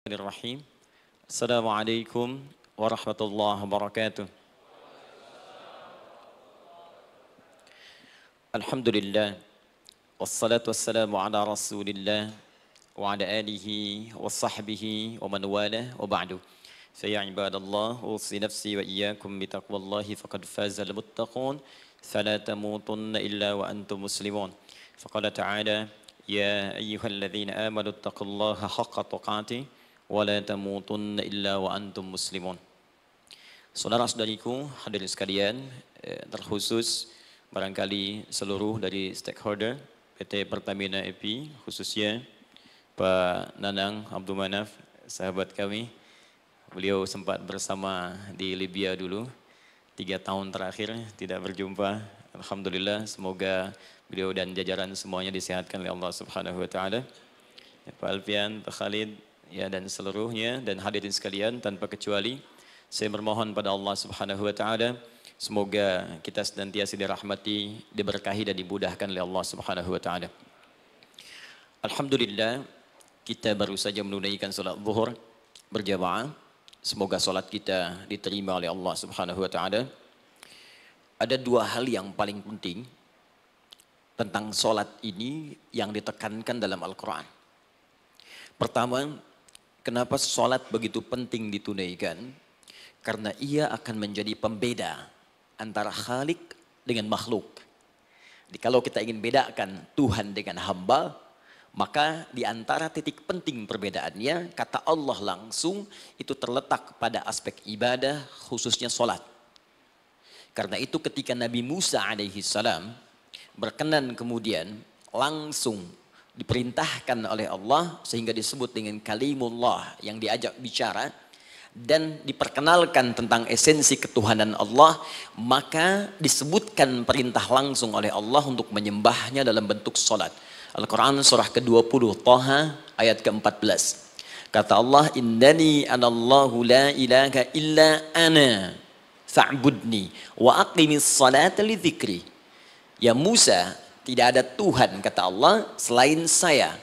Bismillahirrahmanirrahim. Assalamualaikum warahmatullahi wabarakatuh. Alhamdulillah. Wassalatu wassalamu ala rasulillah wa ala alihi wa sahbihi wa man wala wa ba'du. Faya ibadallah, usi nafsi wa iyyakum bitaqwallahi faqad faza al-muttaqun. Fala tamutunna illa wa antum muslimun. Faqala ta'ala, ya ayyuhalladzina amanu taqullaha haqqa tuqatih wala tamutunna illa wa antum muslimun. Saudara-saudariku, hadirin sekalian, terkhusus barangkali seluruh dari stakeholder PT Pertamina EP, khususnya Pak Nanang Abdul Manaf, sahabat kami. Beliau sempat bersama di Libya dulu, 3 tahun terakhir tidak berjumpa. Alhamdulillah, semoga beliau dan jajaran semuanya disehatkan oleh Allah Subhanahu wa taala. Pak Alfian, Pak Khalid, ya, dan seluruhnya, dan hadirin sekalian tanpa kecuali, saya bermohon pada Allah Subhanahu wa taala semoga kita senantiasa dirahmati, diberkahi dan dimudahkan oleh Allah Subhanahu wa taala. Alhamdulillah, kita baru saja menunaikan salat zuhur berjamaah. Semoga salat kita diterima oleh Allah Subhanahu wa taala. Ada 2 hal yang paling penting tentang salat ini yang ditekankan dalam Al-Qur'an. Pertama, kenapa sholat begitu penting ditunaikan? Karena ia akan menjadi pembeda antara Khalik dengan makhluk. Jadi kalau kita ingin bedakan Tuhan dengan hamba, maka di antara titik penting perbedaannya, kata Allah langsung itu terletak pada aspek ibadah, khususnya sholat. Karena itu ketika Nabi Musa alaihissalam berkenan kemudian langsung diperintahkan oleh Allah sehingga disebut dengan kalimullah yang diajak bicara dan diperkenalkan tentang esensi ketuhanan Allah, maka disebutkan perintah langsung oleh Allah untuk menyembahnya dalam bentuk salat. Al-Quran surah ke-20 Taha ayat ke-14. Kata Allah, innani anallahu la ilaha illa ana fa'budni wa aqimis salata li dzikri. Ya Musa, tidak ada Tuhan, kata Allah, selain saya.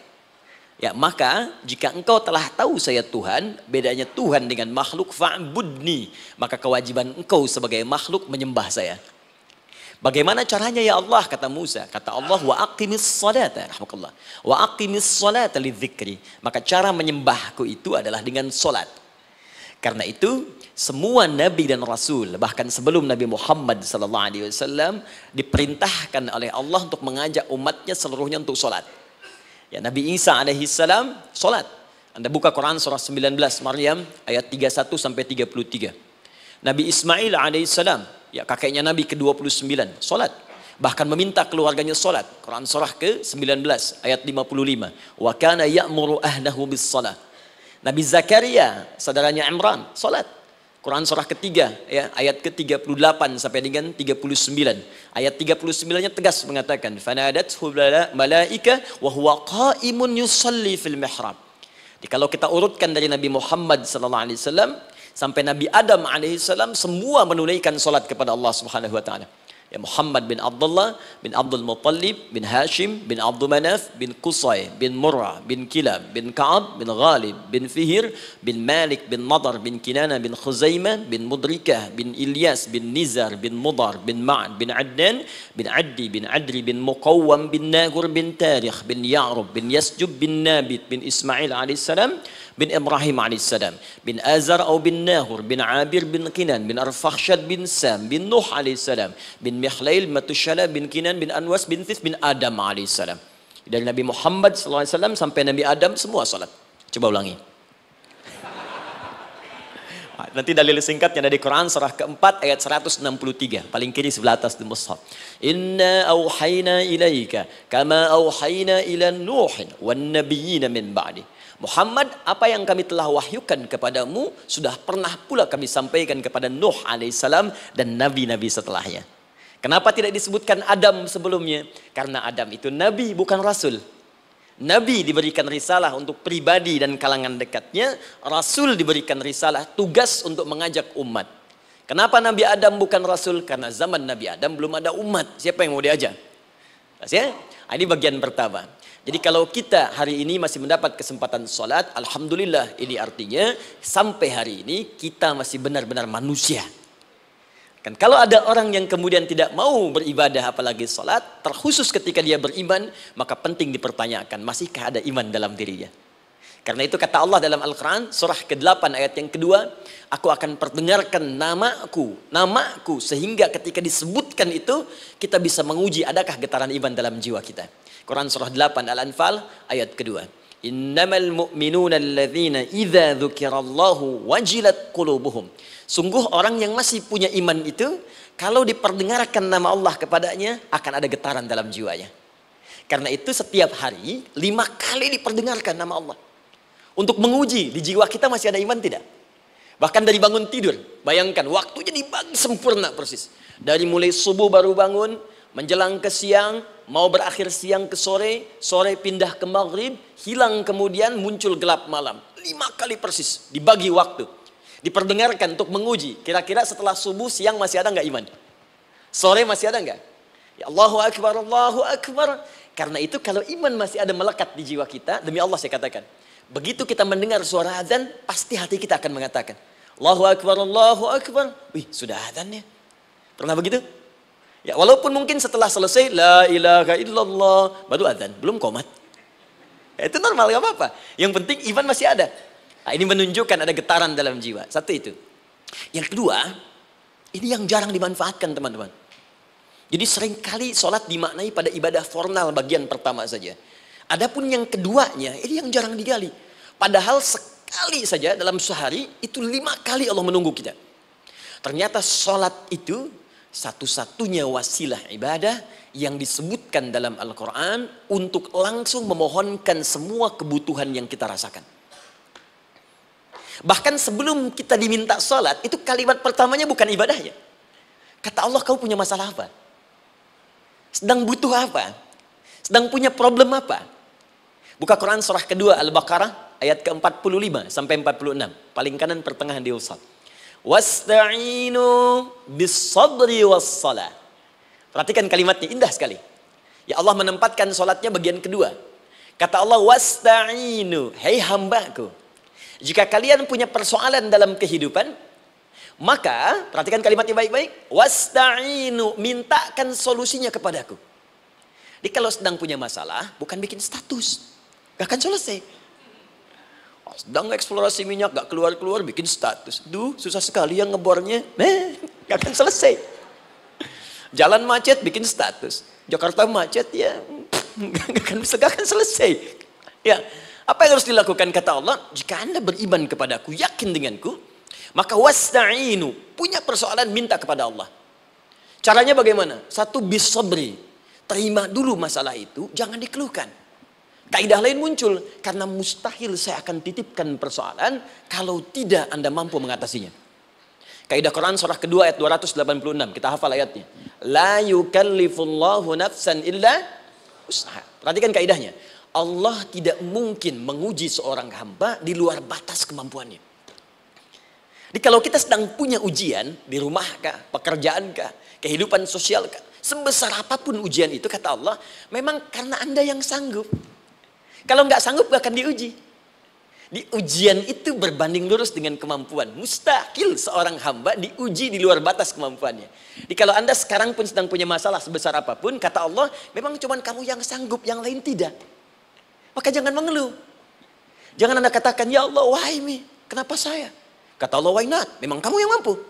Ya, maka jika engkau telah tahu saya Tuhan, bedanya Tuhan dengan makhluk, fa'budni, maka kewajiban engkau sebagai makhluk menyembah saya. Bagaimana caranya ya Allah, kata Musa? Kata Allah, wa aqimis salata, rahmatullah. Wa aqimis salata li dzikri. Maka cara menyembahku itu adalah dengan salat. Karena itu semua nabi dan rasul, bahkan sebelum Nabi Muhammad SAW, diperintahkan oleh Allah untuk mengajak umatnya seluruhnya untuk sholat. Ya, Nabi Isa alaihissalam sholat. Anda buka Quran surah 19 Maryam ayat 31 sampai 33. Nabi Ismail alaihissalam, ya kakeknya Nabi ke-29, sholat. Bahkan meminta keluarganya sholat. Quran surah ke-19 ayat 55. Wa kana ya'muru ahlahu bis salat. Nabi Zakaria, saudaranya Imran, salat. Quran surah ketiga, ya, ayat ke-38 sampai dengan 39. Ayat 39-nya tegas mengatakan, "Fanadathu malaika wa huwa qa'imun yusalli fil mihrab." Jadi kalau kita urutkan dari Nabi Muhammad sallallahu alaihi wasallam sampai Nabi Adam alaihi salam, semua menunaikan salat kepada Allah Subhanahu wa taala. Ya, Muhammad bin Abdullah bin Abdul Muttalib bin Hashim bin Abdul Manaf bin Qusay bin Murrah bin Kilab bin Ka'ab bin Ghalib bin Fihir bin Malik bin Nadar bin Kinana bin Khuzaimah bin Mudrikah bin Ilyas bin Nizar bin Mudar bin Ma'ad bin Adnan bin Addi bin Adri bin Muqawwam bin Nagur bin Tarikh bin Ya'rub bin Yasjub bin Nabit bin Ismail alaihissalam bin Ibrahim alaihissalam bin Azar atau bin Nahur bin Abir bin Kinan bin Arfakhshad bin Sam bin Nuh alaihissalam bin Mikhlail Matushala bin Kinan bin Anwas bin Thith bin Adam alaihissalam. Dari Nabi Muhammad SAW sampai Nabi Adam semua salat. Coba ulangi. Nanti dalil singkatnya dari Quran surah keempat ayat 163, paling kiri sebelah atas di mushaf. Inna auhayna ilaika kama auhayna ila Nuhin wan nabiyyin min ba'di. Muhammad, apa yang kami telah wahyukan kepadamu sudah pernah pula kami sampaikan kepada Nuh alaihissalam dan nabi-nabi setelahnya. Kenapa tidak disebutkan Adam sebelumnya? Karena Adam itu nabi bukan rasul. Nabi diberikan risalah untuk pribadi dan kalangan dekatnya, rasul diberikan risalah tugas untuk mengajak umat. Kenapa Nabi Adam bukan rasul? Karena zaman Nabi Adam belum ada umat. Siapa yang mau diajak? Ya? Ini bagian pertama. Jadi kalau kita hari ini masih mendapat kesempatan sholat, alhamdulillah, ini artinya sampai hari ini kita masih benar-benar manusia. Kan kalau ada orang yang kemudian tidak mau beribadah apalagi sholat, terkhusus ketika dia beriman, maka penting dipertanyakan, masihkah ada iman dalam dirinya? Karena itu kata Allah dalam Al-Quran, surah ke-8 ayat yang kedua, aku akan perdengarkan namaku, sehingga ketika disebutkan itu, kita bisa menguji adakah getaran iman dalam jiwa kita. Quran surah 8 Al-Anfal ayat kedua. Innamal mu'minuna alladzina idza dzukirallahu wajilat qulubuhum. Sungguh orang yang masih punya iman itu, kalau diperdengarkan nama Allah kepadanya, akan ada getaran dalam jiwanya. Karena itu setiap hari 5 kali diperdengarkan nama Allah. Untuk menguji di jiwa kita masih ada iman tidak? Bahkan dari bangun tidur, bayangkan waktunya dibagi sempurna persis. Dari mulai subuh baru bangun, menjelang ke siang, mau berakhir siang ke sore, sore pindah ke maghrib, hilang kemudian muncul gelap malam. 5 kali persis dibagi waktu. Diperdengarkan untuk menguji, kira-kira setelah subuh siang masih ada nggak iman? Sore masih ada nggak? Ya Allahu Akbar, Allahu Akbar. Karena itu kalau iman masih ada melekat di jiwa kita, demi Allah saya katakan, begitu kita mendengar suara azan, pasti hati kita akan mengatakan, Allahu Akbar, Allahu Akbar. Wih, sudah azan ya? Pernah begitu? Ya, walaupun mungkin setelah selesai, La ilaha illallah, baru azan, belum qomat. Ya, itu normal, gak apa-apa. Yang penting iman masih ada. Nah, ini menunjukkan ada getaran dalam jiwa. Satu itu. Yang kedua, ini yang jarang dimanfaatkan teman-teman. Jadi seringkali sholat dimaknai pada ibadah formal bagian pertama saja. Adapun yang keduanya, ini yang jarang digali. Padahal sekali saja dalam sehari, itu 5 kali Allah menunggu kita. Ternyata sholat itu satu-satunya wasilah ibadah yang disebutkan dalam Al-Quran untuk langsung memohonkan semua kebutuhan yang kita rasakan. Bahkan sebelum kita diminta sholat, itu kalimat pertamanya bukan ibadahnya. Kata Allah, kau punya masalah apa? Sedang butuh apa? Sedang punya problem apa? Buka Quran surah kedua Al-Baqarah ayat ke-45 sampai 46. Paling kanan pertengahan di usad. Wasta'inu bis-sabri was-salah. Perhatikan kalimatnya, indah sekali. Ya Allah menempatkan sholatnya bagian kedua. Kata Allah, wasta'inu, hei hambaku, jika kalian punya persoalan dalam kehidupan, maka perhatikan kalimatnya baik-baik. Wasta'inu, mintakan solusinya kepadaku. Jadi kalau sedang punya masalah, bukan bikin status, gak akan selesai. Sedang eksplorasi minyak, gak keluar-keluar, bikin status. Duh, susah sekali yang ngebornya. Gak akan selesai. Jalan macet, bikin status. Jakarta macet, ya gak akan selesai. Ya, apa yang harus dilakukan kata Allah? Jika Anda beriman kepadaku, yakin denganku, maka wasta'inu, punya persoalan minta kepada Allah. Caranya bagaimana? Satu, bis-sabri, terima dulu masalah itu, jangan dikeluhkan. Kaidah lain muncul, karena mustahil saya akan titipkan persoalan kalau tidak Anda mampu mengatasinya. Kaidah Quran surah kedua ayat 286, kita hafal ayatnya. La yukallifullahu nafsan illa usaha. Perhatikan kaidahnya. Allah tidak mungkin menguji seorang hamba di luar batas kemampuannya. Jadi kalau kita sedang punya ujian di rumah kah, pekerjaan kah, kehidupan sosial kah, sebesar apapun ujian itu kata Allah, memang karena Anda yang sanggup. Kalau nggak sanggup gak akan diuji. Di ujian itu berbanding lurus dengan kemampuan. Mustahil seorang hamba diuji di luar batas kemampuannya. Jadi kalau Anda sekarang pun sedang punya masalah sebesar apapun, kata Allah, memang cuma kamu yang sanggup, yang lain tidak. Maka jangan mengeluh. Jangan Anda katakan, ya Allah, why me? Kenapa saya? Kata Allah, why not? Memang kamu yang mampu.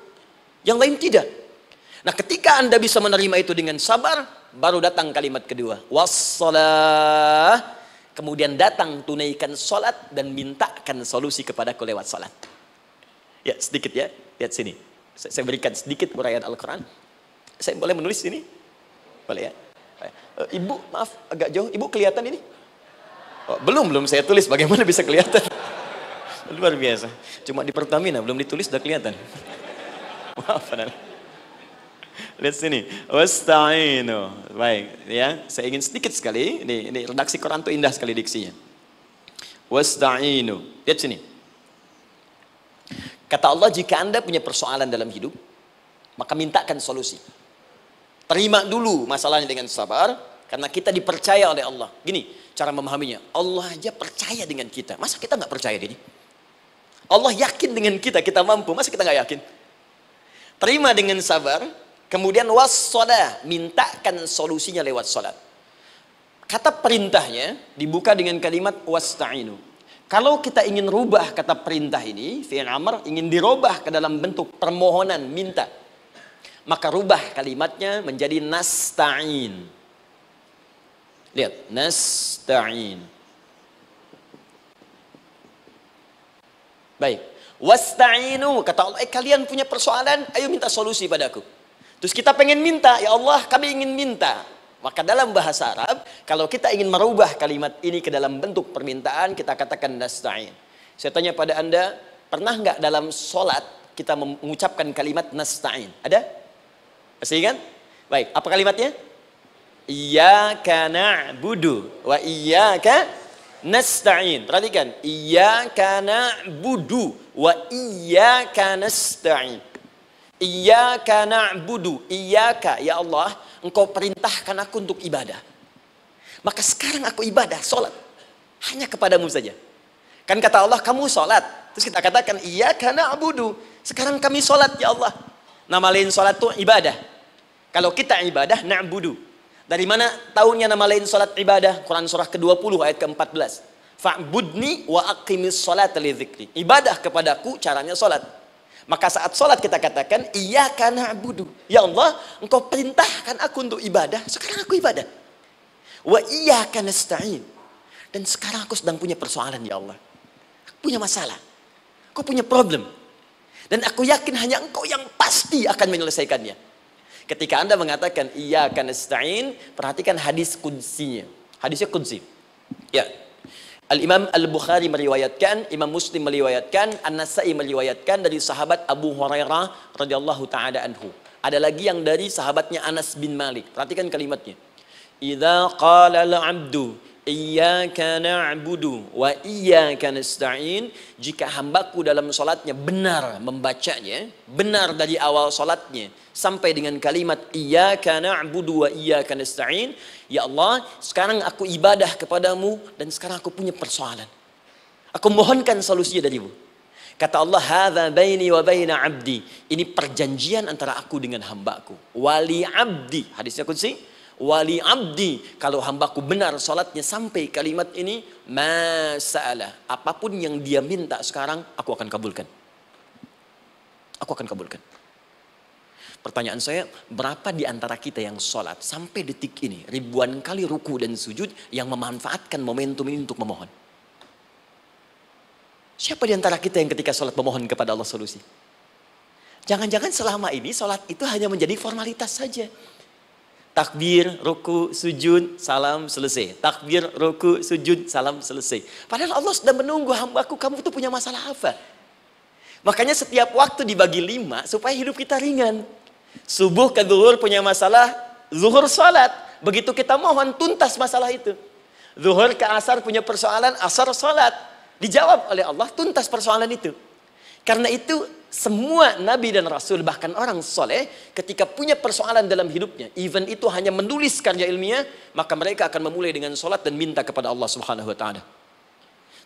Yang lain tidak. Nah, ketika Anda bisa menerima itu dengan sabar, baru datang kalimat kedua. Wassalah. Kemudian datang tunaikan sholat dan mintakan solusi kepadaku lewat sholat. Ya, sedikit ya. Lihat sini. Saya berikan sedikit uraian Al-Quran. Saya boleh menulis ini? Boleh ya? Ibu, maaf, agak jauh. Ibu kelihatan ini? Oh, belum saya tulis, bagaimana bisa kelihatan? Luar biasa. Cuma di Pertamina belum ditulis sudah kelihatan. Maaf. Lihat sini. Wasta'inu. Baik, ya. Saya ingin sedikit sekali. Ini redaksi Quran itu indah sekali diksinya. Wasta'inu. Lihat sini. Kata Allah, jika Anda punya persoalan dalam hidup, maka mintakan solusi. Terima dulu masalahnya dengan sabar, karena kita dipercaya oleh Allah. Gini, cara memahaminya. Allah aja percaya dengan kita. Masa kita nggak percaya diri? Allah yakin dengan kita, kita mampu. Masa kita nggak yakin? Terima dengan sabar. Kemudian wassalah, mintakan solusinya lewat salat. Kata perintahnya dibuka dengan kalimat wasta'inu. Kalau kita ingin rubah kata perintah ini, fi'il amr, ingin dirubah ke dalam bentuk permohonan, minta, maka rubah kalimatnya menjadi nasta'in. Lihat, nasta'in. Baik. Wasta'inu, kata Allah, kalian punya persoalan, ayo minta solusi padaku. Terus kita pengen minta, ya Allah, kami ingin minta. Maka dalam bahasa Arab, kalau kita ingin merubah kalimat ini ke dalam bentuk permintaan, kita katakan nasta'in. Saya tanya pada Anda, pernah nggak dalam sholat kita mengucapkan kalimat nasta'in? Ada? Masih ingat? Baik, apa kalimatnya? Iyyaka na'budu wa iyyaka nasta'in. Perhatikan, iyyaka na'budu wa iyyaka nasta'in. Iyyaka na'budu, iyyaka, ya Allah, engkau perintahkan aku untuk ibadah. Maka sekarang aku ibadah, sholat, hanya kepadamu saja. Kan kata Allah, kamu sholat. Terus kita katakan, iyyaka na'budu. Sekarang kami sholat, ya Allah. Nama lain sholat itu ibadah. Kalau kita ibadah, na'budu. Dari mana tahunya nama lain sholat ibadah? Quran surah ke-20 ayat ke-14. Fa'budni wa aqimis sholata li dzikri. Ibadah kepadaku, caranya sholat. Maka saat sholat kita katakan, iyyaka na'budu. Ya Allah, engkau perintahkan aku untuk ibadah. Sekarang aku ibadah. Wa iyyaka nasta'in. Dan sekarang aku sedang punya persoalan, ya Allah. Aku punya masalah. Aku punya problem. Dan aku yakin hanya engkau yang pasti akan menyelesaikannya. Ketika Anda mengatakan, iyyaka nasta'in, perhatikan hadis qudsinya. Hadisnya qudsi. Ya. Al-Imam Al-Bukhari meriwayatkan, Imam Muslim meriwayatkan, An-Nasai meriwayatkan dari sahabat Abu Hurairah radhiyallahu taala anhu. Ada lagi yang dari sahabatnya Anas bin Malik. Perhatikan kalimatnya. Idza qala al-'abdu iyyaka na'budu wa iyyaka nasta'in, jika hambaku dalam salatnya benar membacanya, benar dari awal salatnya sampai dengan kalimat iyyaka na'budu wa iyyaka nasta'in, ya Allah, sekarang aku ibadah kepadamu dan sekarang aku punya persoalan. Aku mohonkan solusinya darimu. Kata Allah, hadza baini wa baina 'abdi. Ini perjanjian antara aku dengan hambaku. Wali 'abdi, hadisnya qudsi. Wali 'abdi, kalau hambaku benar salatnya sampai kalimat ini, masa'alah, apapun yang dia minta sekarang aku akan kabulkan. Aku akan kabulkan. Pertanyaan saya, berapa di antara kita yang sholat sampai detik ini, ribuan kali ruku dan sujud, yang memanfaatkan momentum ini untuk memohon? Siapa di antara kita yang ketika sholat memohon kepada Allah solusi? Jangan-jangan selama ini sholat itu hanya menjadi formalitas saja. Takbir, ruku, sujud, salam, selesai. Takbir, ruku, sujud, salam, selesai. Padahal Allah sudah menunggu, hambaku, kamu itu punya masalah apa? Makanya setiap waktu dibagi 5 supaya hidup kita ringan. Subuh ke zuhur punya masalah, zuhur salat. Begitu kita mohon, tuntas masalah itu. Zuhur ke asar punya persoalan, asar salat. Dijawab oleh Allah, tuntas persoalan itu. Karena itu semua nabi dan rasul, bahkan orang soleh, ketika punya persoalan dalam hidupnya, even itu hanya menulis karya ilmiah, maka mereka akan memulai dengan sholat dan minta kepada Allah Subhanahu Wa Taala.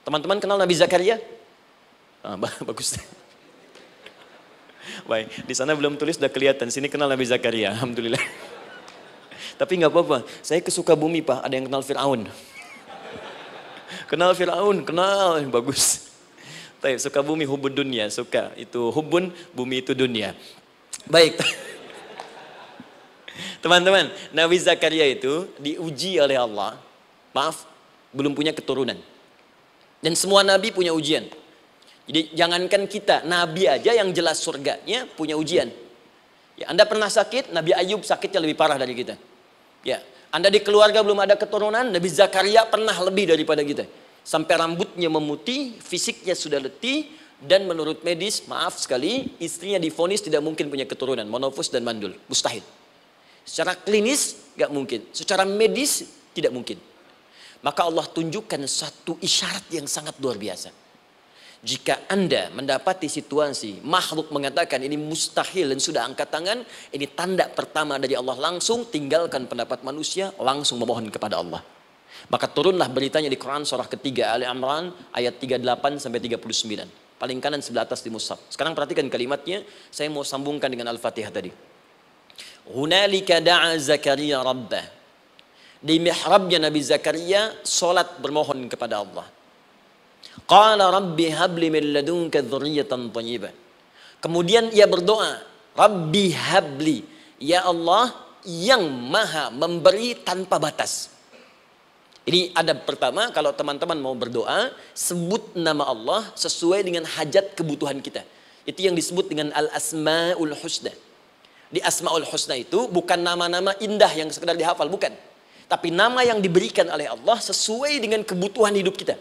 Teman-teman kenal Nabi Zakaria? Bagus. Baik, di sana belum tulis, sudah kelihatan. Sini kenal Nabi Zakaria, alhamdulillah. Tapi nggak apa-apa. Saya ke Sukabumi, Pak. Ada yang kenal Fir'aun. Kenal Fir'aun, kenal, bagus. Baik, Sukabumi hubun dunia, suka itu hubun, bumi itu dunia. Baik. Teman-teman, Nabi Zakaria itu diuji oleh Allah. Maaf, belum punya keturunan. Dan semua nabi punya ujian. Jadi jangankan kita, nabi aja yang jelas surganya punya ujian. Ya, Anda pernah sakit, Nabi Ayub sakitnya lebih parah dari kita. Ya, Anda di keluarga belum ada keturunan, Nabi Zakaria pernah lebih daripada kita. Sampai rambutnya memutih, fisiknya sudah letih, dan menurut medis, maaf sekali, istrinya divonis tidak mungkin punya keturunan, monofus dan mandul, mustahil. Secara klinis gak mungkin, secara medis tidak mungkin. Maka Allah tunjukkan satu isyarat yang sangat luar biasa. Jika Anda mendapati situasi makhluk mengatakan ini mustahil dan sudah angkat tangan, ini tanda pertama dari Allah, langsung tinggalkan pendapat manusia, langsung memohon kepada Allah. Maka turunlah beritanya di Quran surah ketiga Ali Imran ayat 38 sampai 39. Paling kanan sebelah atas di mushaf. Sekarang perhatikan kalimatnya, saya mau sambungkan dengan Al-Fatihah tadi. Hunalika da'a Zakaria rabbah. Di mihrabnya Nabi Zakaria salat bermohon kepada Allah. Qala rabbi habli min ladunka dzurriyyatan thayyibah. Kemudian ia berdoa, Rabbi habli, ya Allah yang maha memberi tanpa batas. Ini adab pertama, kalau teman-teman mau berdoa, sebut nama Allah sesuai dengan hajat kebutuhan kita. Itu yang disebut dengan Al-Asma'ul Husna. Di Asma'ul Husna itu bukan nama-nama indah yang sekedar dihafal, bukan. Tapi nama yang diberikan oleh Allah sesuai dengan kebutuhan hidup kita.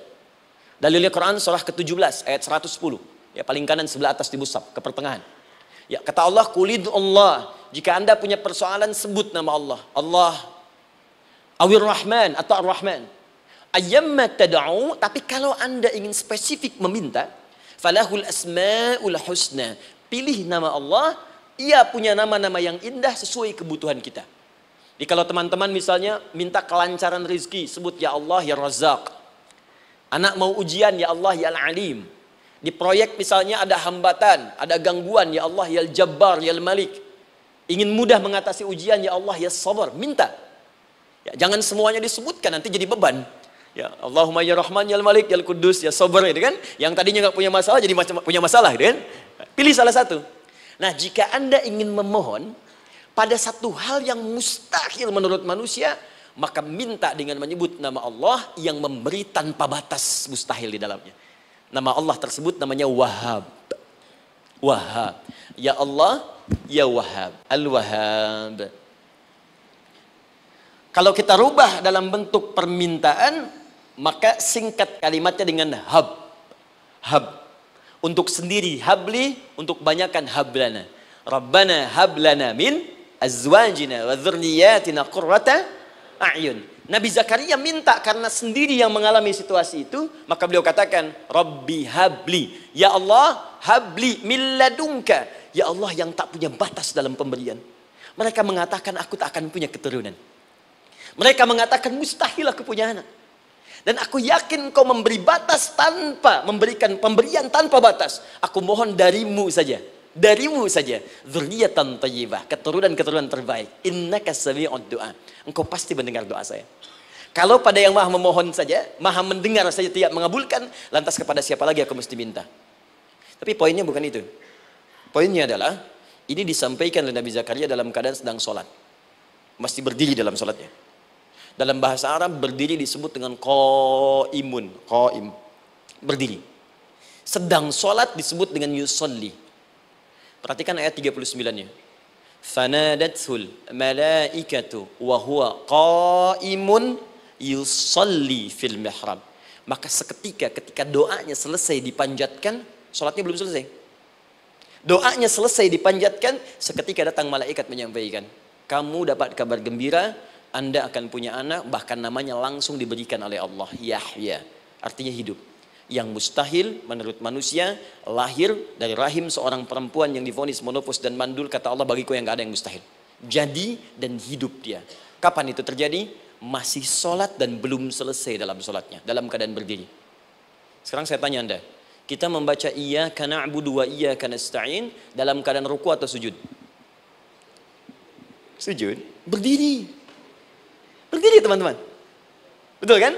Dalilnya Quran surah ke-17 ayat 110. Ya, paling kanan sebelah atas di mushaf, ke pertengahan. Ya, kata Allah, Qulid Allah. Jika Anda punya persoalan, sebut nama Allah. Allah Awir Rahman atau Ar-Rahman. Ayyamma tad'u, tapi kalau Anda ingin spesifik meminta, falahul asmaul husna. Pilih nama Allah, ia punya nama-nama yang indah sesuai kebutuhan kita. Jadi kalau teman-teman misalnya minta kelancaran rezeki, sebut ya Allah ya Razzaq. Anak mau ujian, ya Allah ya Al-Alim. Di proyek misalnya ada hambatan, ada gangguan, ya Allah ya Al-Jabbar ya Al-Malik. Ingin mudah mengatasi ujian, ya Allah ya Sabar. Minta. Ya, jangan semuanya disebutkan, nanti jadi beban. Ya, Allahumma ya Rahman ya Al-Malik ya Al-Quddus ya Sabar, gitu kan? Yang tadinya nggak punya masalah jadi punya masalah, gitu kan? Pilih salah satu. Nah, jika Anda ingin memohon pada satu hal yang mustahil menurut manusia, maka minta dengan menyebut nama Allah yang memberi tanpa batas, mustahil di dalamnya. Nama Allah tersebut namanya Wahhab. Wahhab. Ya Allah, ya Wahhab. Al-Wahhab. Kalau kita rubah dalam bentuk permintaan, maka singkat kalimatnya dengan hab. Hab. Untuk sendiri habli, untuk banyakkan hablana. Rabbana hablana min azwajina wa dzurriyyatina qurrata a'yun. Nabi Zakaria minta karena sendiri yang mengalami situasi itu, maka beliau katakan, Rabbi habli. Ya Allah, habli min ladunka. Ya Allah yang tak punya batas dalam pemberian. Mereka mengatakan aku tak akan punya keturunan. Mereka mengatakan mustahil aku punya anak. Dan aku yakin kau memberi batas tanpa memberikan pemberian tanpa batas. Aku mohon darimu saja. Darimu saja. Dzurriyyatan thayyibah, keturunan-keturunan terbaik. Innaka sami'ud du'a. Engkau pasti mendengar doa saya. Kalau pada yang maha memohon saja, maha mendengar saja tidak mengabulkan, lantas kepada siapa lagi aku mesti minta? Tapi poinnya bukan itu. Poinnya adalah ini disampaikan oleh Nabi Zakaria dalam keadaan sedang sholat. Mesti berdiri dalam sholatnya. Dalam bahasa Arab berdiri disebut dengan qaimun, qaim, berdiri. Sedang sholat disebut dengan yusolli. Perhatikan ayat 39-nya. Fanadathul malaikatu wa huwa qaimun yusolli fil mihrab. Maka seketika ketika doanya selesai dipanjatkan, sholatnya belum selesai. Doanya selesai dipanjatkan, seketika datang malaikat menyampaikan, kamu dapat kabar gembira, Anda akan punya anak, bahkan namanya langsung diberikan oleh Allah, Yahya, artinya hidup. Yang mustahil menurut manusia, lahir dari rahim seorang perempuan yang divonis monopos dan mandul, kata Allah, bagiku yang gak ada yang mustahil. Jadi dan hidup dia. Kapan itu terjadi? Masih sholat dan belum selesai dalam sholatnya, dalam keadaan berdiri. Sekarang saya tanya Anda, kita membaca iyyaka na'budu wa iyyaka nasta'in dalam keadaan ruku atau sujud? Sujud, berdiri. Berdiri teman-teman. Betul kan?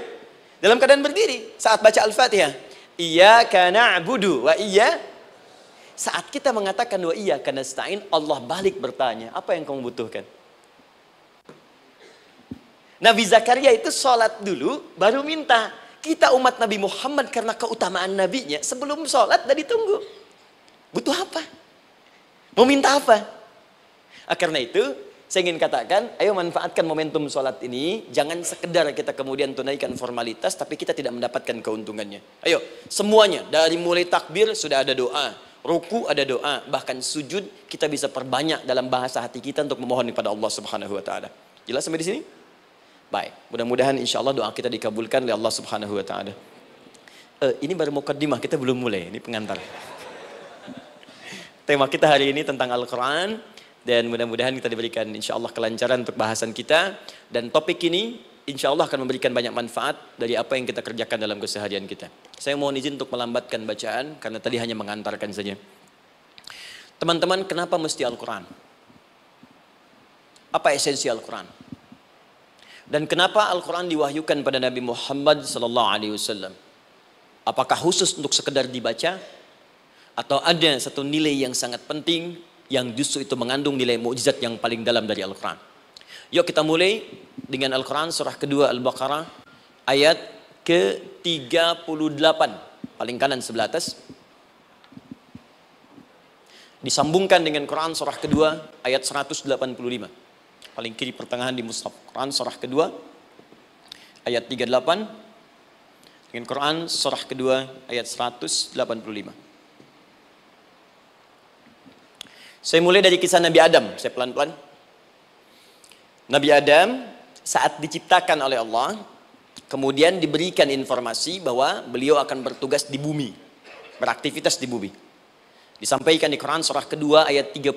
Dalam keadaan berdiri saat baca Al-Fatihah. Iyyaka na'budu wa saat kita mengatakan wa iyyaka nasta'in, Allah balik bertanya, apa yang kamu butuhkan? Nabi Zakaria itu sholat dulu baru minta. Kita umat Nabi Muhammad karena keutamaan nabinya, sebelum sholat dah ditunggu. Butuh apa? Mau minta apa? Karena itu saya ingin katakan, ayo manfaatkan momentum sholat ini. Jangan sekedar kita kemudian tunaikan formalitas, tapi kita tidak mendapatkan keuntungannya. Ayo, semuanya. Dari mulai takbir sudah ada doa. Ruku ada doa. Bahkan sujud kita bisa perbanyak dalam bahasa hati kita untuk memohon kepada Allah Subhanahu Wa Taala. Jelas sampai di sini? Baik. Mudah-mudahan insya Allah doa kita dikabulkan oleh Allah Subhanahu Wa Taala. Ini baru mukaddimah, kita belum mulai. Ini pengantar. Tema kita hari ini tentang Al-Quran. Dan mudah-mudahan kita diberikan insya Allah kelancaran untuk bahasan kita. Dan topik ini insya Allah akan memberikan banyak manfaat dari apa yang kita kerjakan dalam keseharian kita. Saya mohon izin untuk melambatkan bacaan karena tadi hanya mengantarkan saja. Teman-teman, kenapa mesti Al-Quran? Apa esensi Al-Quran? Dan kenapa Al-Quran diwahyukan pada Nabi Muhammad SAW? Apakah khusus untuk sekedar dibaca? Atau ada satu nilai yang sangat penting yang justru itu mengandung nilai mukjizat yang paling dalam dari Al-Quran? Yuk kita mulai dengan Al-Quran surah kedua Al-Baqarah ayat ke-38. Paling kanan sebelah atas. Disambungkan dengan Quran surah kedua ayat 185. Paling kiri pertengahan di mushaf. Quran surah kedua ayat 38 dengan Quran surah kedua ayat 185. Saya mulai dari kisah Nabi Adam. Saya pelan-pelan. Nabi Adam saat diciptakan oleh Allah, kemudian diberikan informasi bahwa beliau akan bertugas di bumi, beraktivitas di bumi. Disampaikan di Quran surah kedua ayat 30,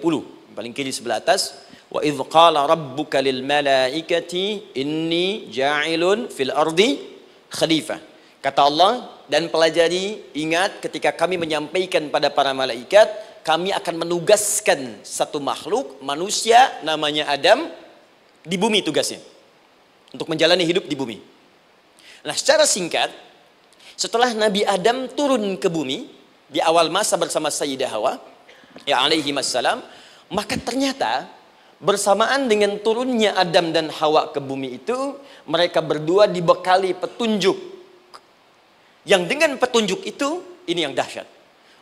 paling kiri sebelah atas. Wa idh qala rabbuka lil malaikati inni ja'ilun fil ardi khalifah. Kata Allah, dan pelajari, ingat ketika kami menyampaikan pada para malaikat, kami akan menugaskan satu makhluk manusia namanya Adam di bumi tugasnya untuk menjalani hidup di bumi. Nah, secara singkat, setelah Nabi Adam turun ke bumi di awal masa bersama Sayyidah Hawa ya alaihi wassalam, maka ternyata bersamaan dengan turunnya Adam dan Hawa ke bumi itu, mereka berdua dibekali petunjuk. Yang dengan petunjuk itu, ini yang dahsyat.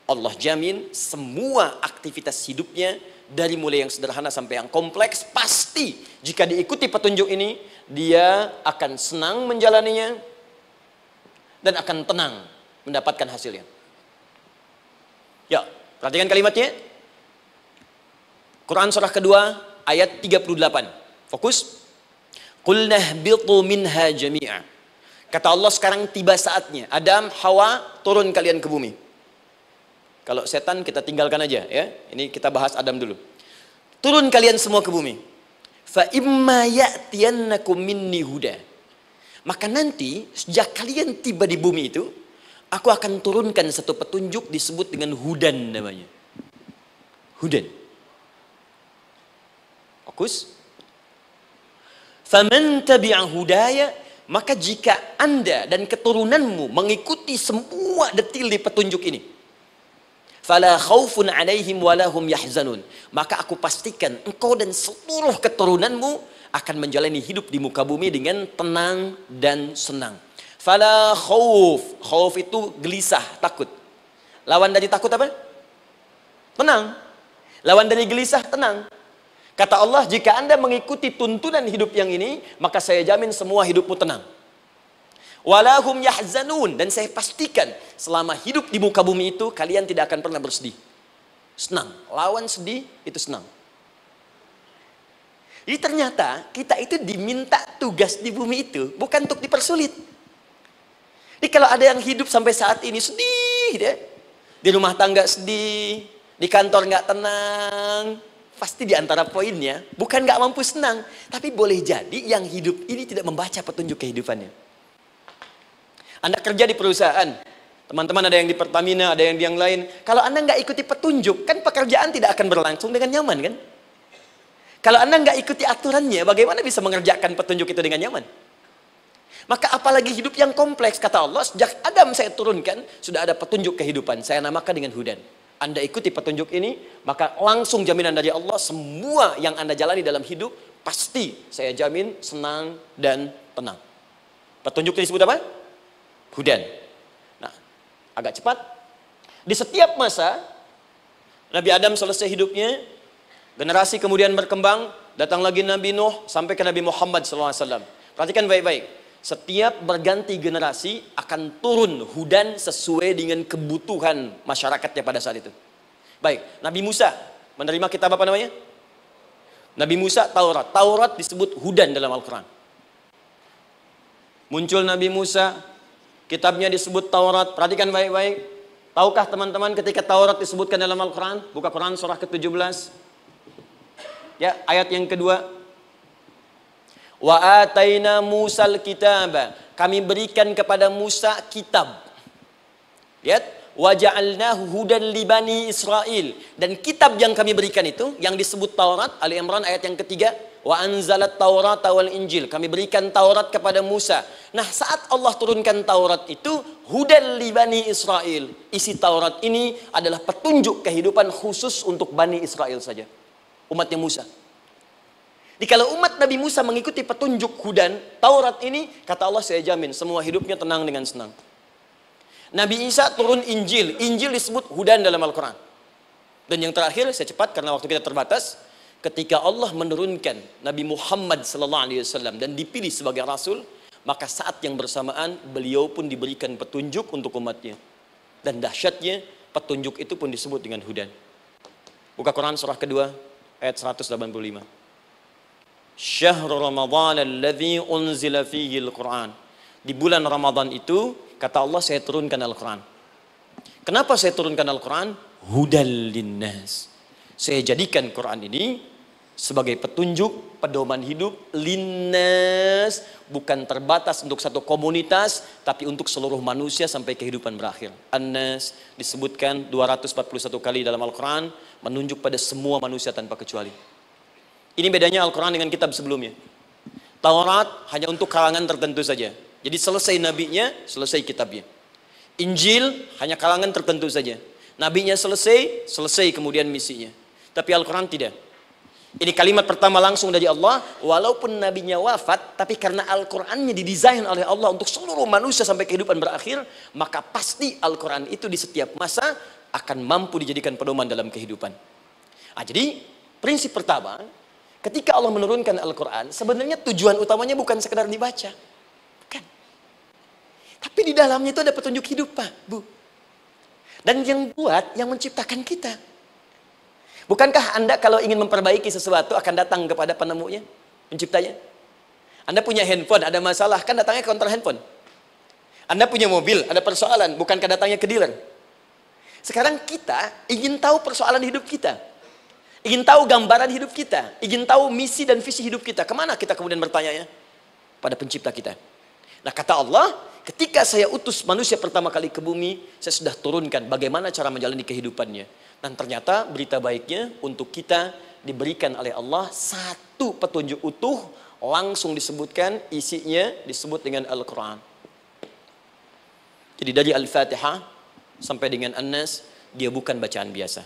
Allah jamin semua aktivitas hidupnya, dari mulai yang sederhana sampai yang kompleks, pasti jika diikuti petunjuk ini, dia akan senang menjalaninya dan akan tenang mendapatkan hasilnya. Ya, perhatikan kalimatnya. Quran surah kedua ayat 38. Fokus. Qul nahbitu minha jami'a. Kata Allah, sekarang tiba saatnya. Adam, Hawa, turun kalian ke bumi. Kalau setan kita tinggalkan aja ya. Ini kita bahas Adam dulu. Turun kalian semua ke bumi. Fa imma ya'tiyannakum minni huda. Maka nanti sejak kalian tiba di bumi itu, aku akan turunkan satu petunjuk disebut dengan hudan namanya. Hudan. Fokus. Faman tabi'a hudaya, maka jika Anda dan keturunanmu mengikuti semua detil di petunjuk ini, fala khaufun 'alaihim wala hum yahzanun, maka aku pastikan engkau dan seluruh keturunanmu akan menjalani hidup di muka bumi dengan tenang dan senang. Fala khauf, khauf itu gelisah, takut. Lawan dari takut apa? Tenang. Lawan dari gelisah, tenang. Kata Allah, jika Anda mengikuti tuntunan hidup yang ini, maka saya jamin semua hidupmu tenang. Walahum yahzanun, dan saya pastikan selama hidup di muka bumi itu, kalian tidak akan pernah bersedih. Senang. Lawan sedih, itu senang. Jadi ternyata kita itu diminta tugas di bumi itu bukan untuk dipersulit. Jadi kalau ada yang hidup sampai saat ini sedih deh, di rumah tangga sedih, di kantor nggak tenang, pasti di antara poinnya bukan nggak mampu senang, tapi boleh jadi yang hidup ini tidak membaca petunjuk kehidupannya. Anda kerja di perusahaan, teman-teman ada yang di Pertamina, ada yang di yang lain. Kalau Anda nggak ikuti petunjuk, kan pekerjaan tidak akan berlangsung dengan nyaman kan? Kalau Anda nggak ikuti aturannya, bagaimana bisa mengerjakan petunjuk itu dengan nyaman? Maka apalagi hidup yang kompleks, kata Allah, sejak Adam saya turunkan, sudah ada petunjuk kehidupan, saya namakan dengan hudan. Anda ikuti petunjuk ini, maka langsung jaminan dari Allah, semua yang Anda jalani dalam hidup, pasti saya jamin senang dan tenang. Petunjuk ini disebut apa? Hudan. Nah, agak cepat. Di setiap masa, Nabi Adam selesai hidupnya, generasi kemudian berkembang, datang lagi Nabi Nuh, sampai ke Nabi Muhammad SAW. Perhatikan baik-baik. Setiap berganti generasi akan turun hudan sesuai dengan kebutuhan masyarakatnya pada saat itu. Baik, Nabi Musa menerima kitab apa namanya? Nabi Musa Taurat. Taurat disebut hudan dalam Al-Quran. Muncul Nabi Musa, kitabnya disebut Taurat. Perhatikan baik-baik. Tahukah teman-teman ketika Taurat disebutkan dalam Al-Quran? Buka Quran surah ke-17. Ya, ayat yang kedua. Wa ataina Musal kitaba. Kami berikan kepada Musa kitab. Lihat. Wa ja'alnahu hudan li bani Israil. Dan kitab yang kami berikan itu, yang disebut Taurat, Ali Imran ayat yang ketiga. Wa anzalat Taurata wal Injil. Kami berikan Taurat kepada Musa. Nah, saat Allah turunkan Taurat itu, hudan li bani Israil. Isi Taurat ini adalah petunjuk kehidupan khusus untuk Bani Israel saja. Umatnya Musa. Jadi kalau umat Nabi Musa mengikuti petunjuk hudan, Taurat ini, kata Allah, saya jamin semua hidupnya tenang dengan senang. Nabi Isa turun Injil. Injil disebut hudan dalam Al-Quran. Dan yang terakhir, saya cepat karena waktu kita terbatas. Ketika Allah menurunkan Nabi Muhammad SAW dan dipilih sebagai Rasul, maka saat yang bersamaan beliau pun diberikan petunjuk untuk umatnya. Dan dahsyatnya, petunjuk itu pun disebut dengan hudan. Buka Quran surah kedua, ayat 185. Syahrul Ramadan alladzi unzila fihi al-Quran. Di bulan Ramadan itu, kata Allah, saya turunkan Al-Quran. Kenapa saya turunkan Al-Quran? Hudal linnas. Saya jadikan Quran ini sebagai petunjuk, pedoman hidup linnas, bukan terbatas untuk satu komunitas, tapi untuk seluruh manusia sampai kehidupan berakhir. An-Nas disebutkan 241 kali dalam Al-Quran, menunjuk pada semua manusia tanpa kecuali. Ini bedanya Al-Quran dengan kitab sebelumnya. Taurat hanya untuk kalangan tertentu saja. Jadi selesai nabinya, selesai kitabnya. Injil hanya kalangan tertentu saja. Nabinya selesai, selesai kemudian misinya. Tapi Al-Quran tidak. Ini kalimat pertama langsung dari Allah. Walaupun nabinya wafat, tapi karena Al-Qurannya didesain oleh Allah untuk seluruh manusia sampai kehidupan berakhir, maka pasti Al-Quran itu di setiap masa akan mampu dijadikan pedoman dalam kehidupan. Jadi prinsip pertama, ketika Allah menurunkan Al-Quran, sebenarnya tujuan utamanya bukan sekedar dibaca. Tapi di dalamnya itu ada petunjuk hidup, Pak, Bu. Dan yang buat, yang menciptakan kita. Bukankah Anda kalau ingin memperbaiki sesuatu akan datang kepada penemunya, penciptanya? Anda punya handphone, ada masalah, kan datangnya ke counter handphone. Anda punya mobil, ada persoalan, bukankah datangnya ke dealer? Sekarang kita ingin tahu persoalan hidup kita. Ingin tahu gambaran hidup kita. Ingin tahu misi dan visi hidup kita. Kemana kita kemudian bertanya? Pada pencipta kita. Nah, kata Allah, ketika saya utus manusia pertama kali ke bumi, saya sudah turunkan bagaimana cara menjalani kehidupannya. Dan ternyata berita baiknya untuk kita diberikan oleh Allah satu petunjuk utuh, langsung disebutkan, isinya disebut dengan Al-Quran. Jadi dari Al-Fatihah sampai dengan An-Nas, dia bukan bacaan biasa.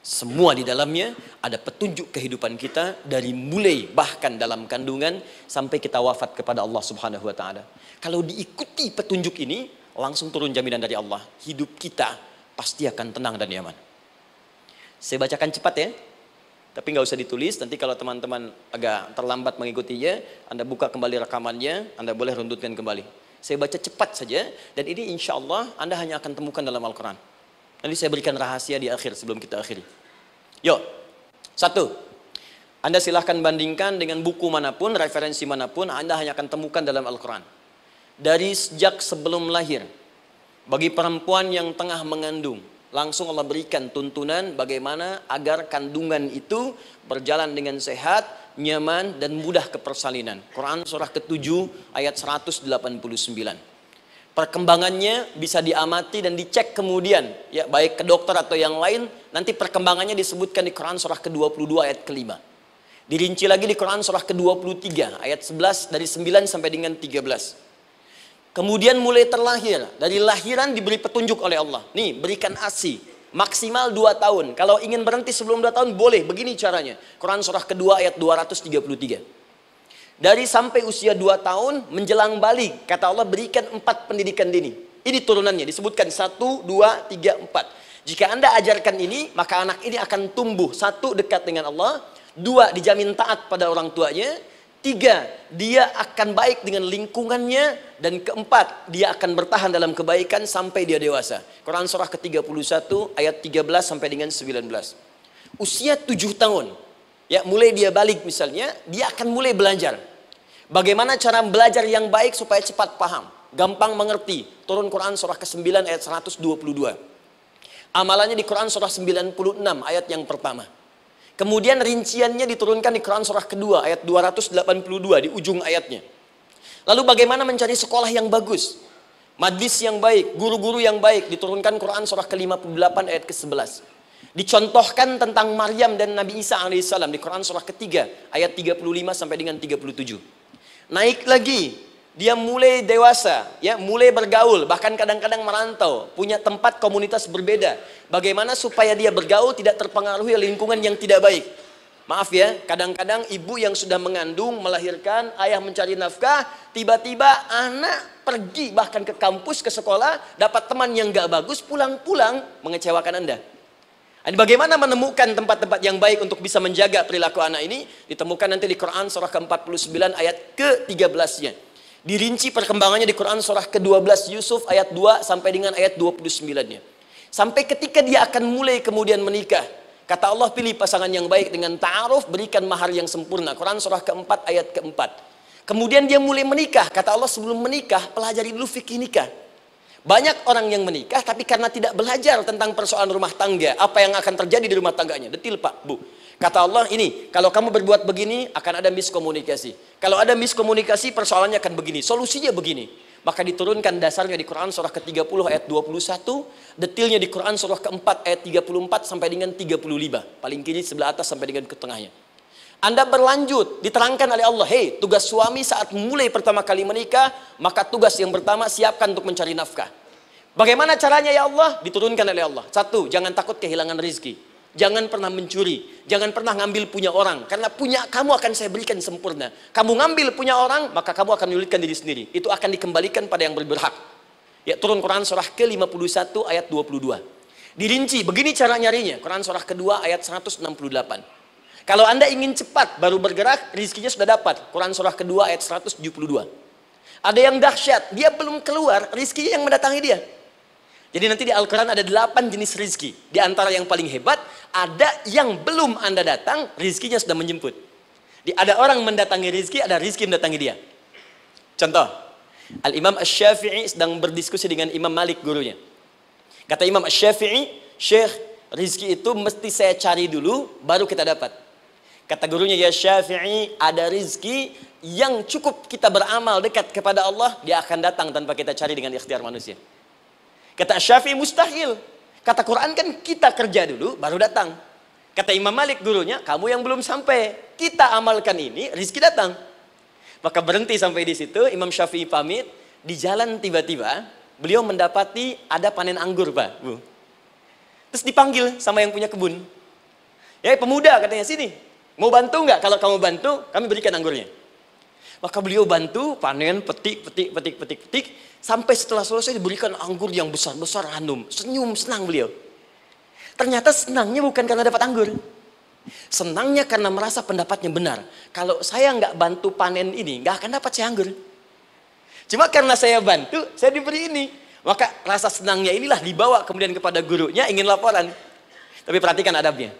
Semua di dalamnya ada petunjuk kehidupan kita dari mulai bahkan dalam kandungan sampai kita wafat kepada Allah Subhanahu wa taala. Kalau diikuti petunjuk ini, langsung turun jaminan dari Allah. Hidup kita pasti akan tenang dan nyaman. Saya bacakan cepat ya. Tapi nggak usah ditulis, nanti kalau teman-teman agak terlambat mengikutinya, Anda buka kembali rekamannya, Anda boleh runtutkan kembali. Saya baca cepat saja, dan ini insya Allah Anda hanya akan temukan dalam Al-Quran. Nanti saya berikan rahasia di akhir sebelum kita akhiri. Yuk, satu. Anda silahkan bandingkan dengan buku manapun, referensi manapun, Anda hanya akan temukan dalam Al-Quran. Dari sejak sebelum lahir, bagi perempuan yang tengah mengandung, langsung Allah berikan tuntunan bagaimana agar kandungan itu berjalan dengan sehat, nyaman, dan mudah ke persalinan. Quran surah ke-7 ayat 189. Perkembangannya bisa diamati dan dicek kemudian, ya baik ke dokter atau yang lain. Nanti perkembangannya disebutkan di Quran surah ke-22 ayat ke-5. Dirinci lagi di Quran surah ke-23 ayat 11 dari 9 sampai dengan 13. Kemudian mulai terlahir, dari lahiran diberi petunjuk oleh Allah. Nih, berikan ASI maksimal 2 tahun. Kalau ingin berhenti sebelum 2 tahun boleh, begini caranya. Quran surah kedua ayat 233. Dari sampai usia 2 tahun menjelang balik, kata Allah berikan 4 pendidikan dini. Ini turunannya, disebutkan 1, 2, 3, 4. Jika Anda ajarkan ini, maka anak ini akan tumbuh. 1, dekat dengan Allah. 2, dijamin taat pada orang tuanya. 3, dia akan baik dengan lingkungannya. Dan 4, dia akan bertahan dalam kebaikan sampai dia dewasa. Quran surah ke-31 ayat 13 sampai dengan 19. Usia 7 tahun, ya mulai dia balik misalnya, dia akan mulai belajar. Bagaimana cara belajar yang baik supaya cepat paham, gampang mengerti. Turun Quran surah ke-9 ayat 122. Amalannya di Quran surah 96 ayat yang pertama. Kemudian rinciannya diturunkan di Quran surah kedua ayat 282 di ujung ayatnya. Lalu bagaimana mencari sekolah yang bagus, majlis yang baik, guru-guru yang baik, diturunkan Quran surah ke-58 ayat ke-11. Dicontohkan tentang Maryam dan Nabi Isa alaihissalam di Quran surah ketiga ayat 35 sampai dengan 37. Naik lagi, dia mulai dewasa, ya, mulai bergaul, bahkan kadang-kadang merantau, punya tempat komunitas berbeda. Bagaimana supaya dia bergaul tidak terpengaruhi lingkungan yang tidak baik. Maaf ya, kadang-kadang ibu yang sudah mengandung, melahirkan, ayah mencari nafkah, tiba-tiba anak pergi bahkan ke kampus, ke sekolah, dapat teman yang gak bagus, pulang-pulang mengecewakan Anda. Bagaimana menemukan tempat-tempat yang baik untuk bisa menjaga perilaku anak ini? Ditemukan nanti di Quran surah ke-49 ayat ke-13-nya. Dirinci perkembangannya di Quran surah ke-12 Yusuf ayat 2 sampai dengan ayat 29-nya. Sampai ketika dia akan mulai kemudian menikah. Kata Allah, pilih pasangan yang baik dengan ta'aruf, berikan mahar yang sempurna. Quran surah ke-4 ayat ke-4. Kemudian dia mulai menikah. Kata Allah, sebelum menikah, pelajari dulu fikih nikah. Banyak orang yang menikah tapi karena tidak belajar tentang persoalan rumah tangga, apa yang akan terjadi di rumah tangganya. Detil Pak, Bu. Kata Allah, ini kalau kamu berbuat begini akan ada miskomunikasi. Kalau ada miskomunikasi persoalannya akan begini, solusinya begini. Maka diturunkan dasarnya di Quran surah ke-30 ayat 21, detilnya di Quran surah ke-4 ayat 34 sampai dengan 35. Paling kiri sebelah atas sampai dengan ke tengahnya. Anda berlanjut, diterangkan oleh Allah, hei, tugas suami saat mulai pertama kali menikah, maka tugas yang pertama siapkan untuk mencari nafkah. Bagaimana caranya ya Allah? Diturunkan oleh Allah. Satu, jangan takut kehilangan rezeki. Jangan pernah mencuri, jangan pernah ngambil punya orang, karena punya kamu akan saya berikan sempurna. Kamu ngambil punya orang, maka kamu akan menyulitkan diri sendiri. Itu akan dikembalikan pada yang berhak. Ya, turun Quran surah ke-51 ayat 22. Dirinci, begini cara nyarinya. Quran surah kedua ayat 168. Kalau Anda ingin cepat baru bergerak, rizkinya sudah dapat. Quran surah kedua ayat 172. Ada yang dahsyat, dia belum keluar, rizkinya yang mendatangi dia. Jadi nanti di Al-Quran ada 8 jenis rizki. Di antara yang paling hebat, ada yang belum Anda datang, rizkinya sudah menjemput. Ada orang mendatangi rizki, ada rizki mendatangi dia. Contoh, Al-Imam Asy-Syafi'i sedang berdiskusi dengan Imam Malik gurunya. Kata Imam Asy-Syafi'i, Syekh, rizki itu mesti saya cari dulu, baru kita dapat. Kata gurunya, ya Syafi'i, ada rizki yang cukup kita beramal dekat kepada Allah, dia akan datang tanpa kita cari dengan ikhtiar manusia. Kata Syafi'i, mustahil. Kata Quran kan kita kerja dulu, baru datang. Kata Imam Malik gurunya, kamu yang belum sampai, kita amalkan ini, rizki datang. Maka berhenti sampai di situ, Imam Syafi'i pamit, di jalan tiba-tiba, beliau mendapati ada panen anggur, Pak, Bu. Terus dipanggil sama yang punya kebun. Ya pemuda katanya, sini. Mau bantu nggak? Kalau kamu bantu, kami berikan anggurnya. Maka beliau bantu, panen, petik. Sampai setelah selesai diberikan anggur yang besar-besar, hanum. Senyum, senang beliau. Ternyata senangnya bukan karena dapat anggur. Senangnya karena merasa pendapatnya benar. Kalau saya nggak bantu panen ini, nggak akan dapat saya anggur. Cuma karena saya bantu, saya diberi ini. Maka rasa senangnya inilah dibawa kemudian kepada gurunya, ingin laporan. Tapi perhatikan adabnya.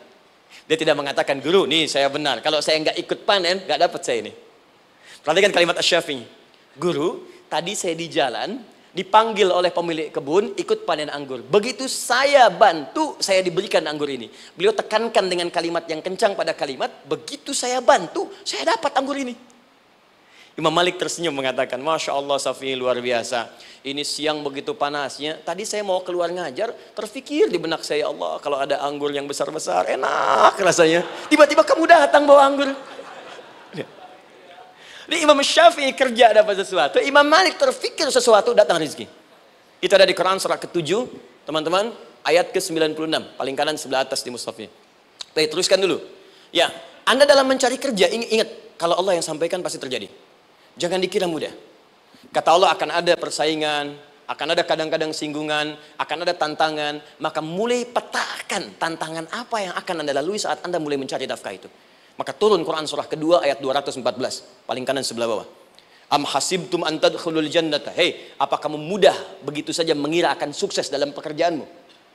Dia tidak mengatakan, guru, nih saya benar. Kalau saya nggak ikut panen, nggak dapat saya ini. Perhatikan kalimat Asy-Syafi'i. Guru, tadi saya di jalan, dipanggil oleh pemilik kebun, ikut panen anggur. Begitu saya bantu, saya diberikan anggur ini. Beliau tekankan dengan kalimat yang kencang pada kalimat, begitu saya bantu, saya dapat anggur ini. Imam Malik tersenyum mengatakan, Masya Allah Syafi'i luar biasa. Ini siang begitu panasnya, tadi saya mau keluar ngajar, terfikir di benak saya, Allah kalau ada anggur yang besar-besar, enak rasanya. Tiba-tiba kamu datang bawa anggur. Jadi Imam Syafi'i kerja dapat sesuatu, Imam Malik terfikir sesuatu, datang rezeki. Itu ada di Quran surah ke-7, teman-teman, ayat ke-96, paling kanan sebelah atas di mushafnya. Baik, teruskan dulu. Ya, Anda dalam mencari kerja, ingat, kalau Allah yang sampaikan pasti terjadi. Jangan dikira mudah. Kata Allah akan ada persaingan, akan ada kadang-kadang singgungan, akan ada tantangan. Maka mulai petakan tantangan apa yang akan Anda lalui saat Anda mulai mencari nafkah itu. Maka turun Quran surah kedua ayat 214, paling kanan sebelah bawah. Am hasibtum an tadkhulul jannata. Hei, apa kamu mudah begitu saja mengira akan sukses dalam pekerjaanmu?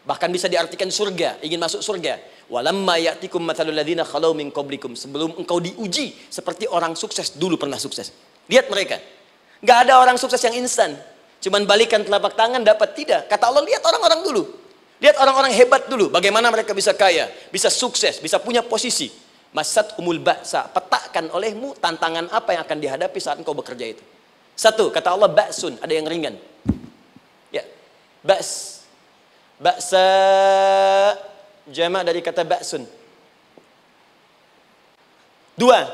Bahkan bisa diartikan surga, ingin masuk surga. Walamma ya'tikum mathalul ladzina khalau min qablikum. Sebelum engkau diuji seperti orang sukses dulu pernah sukses. Lihat mereka. Nggak ada orang sukses yang instan. Cuman balikan telapak tangan dapat, tidak. Kata Allah, lihat orang-orang dulu. Lihat orang-orang hebat dulu, bagaimana mereka bisa kaya, bisa sukses, bisa punya posisi. Masat umul ba'sa, petakan olehmu tantangan apa yang akan dihadapi saat engkau bekerja itu. Satu, kata Allah ba'sun, ada yang ringan. Ya, ba's. Ba'sa, jama' dari kata ba'sun. Dua,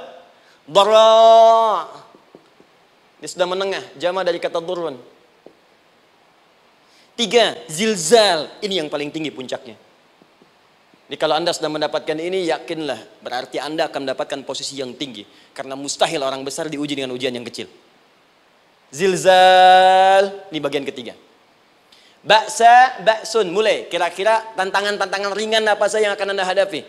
dara. Dia sudah menengah, jama' dari kata durun. Tiga, zilzal. Ini yang paling tinggi puncaknya. Jadi kalau Anda sudah mendapatkan ini, yakinlah. Berarti Anda akan mendapatkan posisi yang tinggi. Karena mustahil orang besar diuji dengan ujian yang kecil. Zilzal. Ini bagian ketiga. Ba'sa, ba'sun. Mulai. Kira-kira tantangan-tantangan ringan apa saja yang akan Anda hadapi?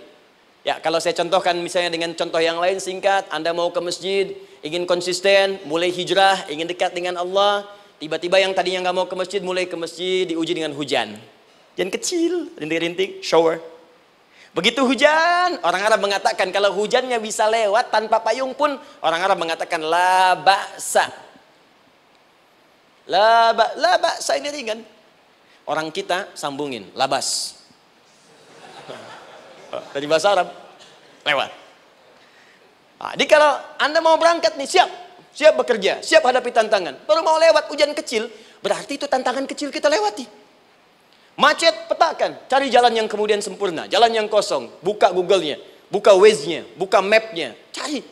Ya, kalau saya contohkan misalnya dengan contoh yang lain singkat. Anda mau ke masjid, ingin konsisten, mulai hijrah, ingin dekat dengan Allah. Tiba-tiba yang tadinya nggak mau ke masjid, mulai ke masjid, diuji dengan hujan. Hujan kecil, rintik-rintik, shower. Begitu hujan, orang Arab mengatakan kalau hujannya bisa lewat tanpa payung pun, orang Arab mengatakan la ba'sa. La ba'sa ini ringan. Orang kita sambungin, labas. Dari bahasa Arab, lewat. Nah, jadi kalau Anda mau berangkat nih, siap bekerja, siap hadapi tantangan. Baru mau lewat hujan kecil, berarti itu tantangan kecil kita lewati. Macet, petakan, cari jalan yang kemudian sempurna, jalan yang kosong, buka Google-nya, buka Waze-nya, buka map-nya, cari.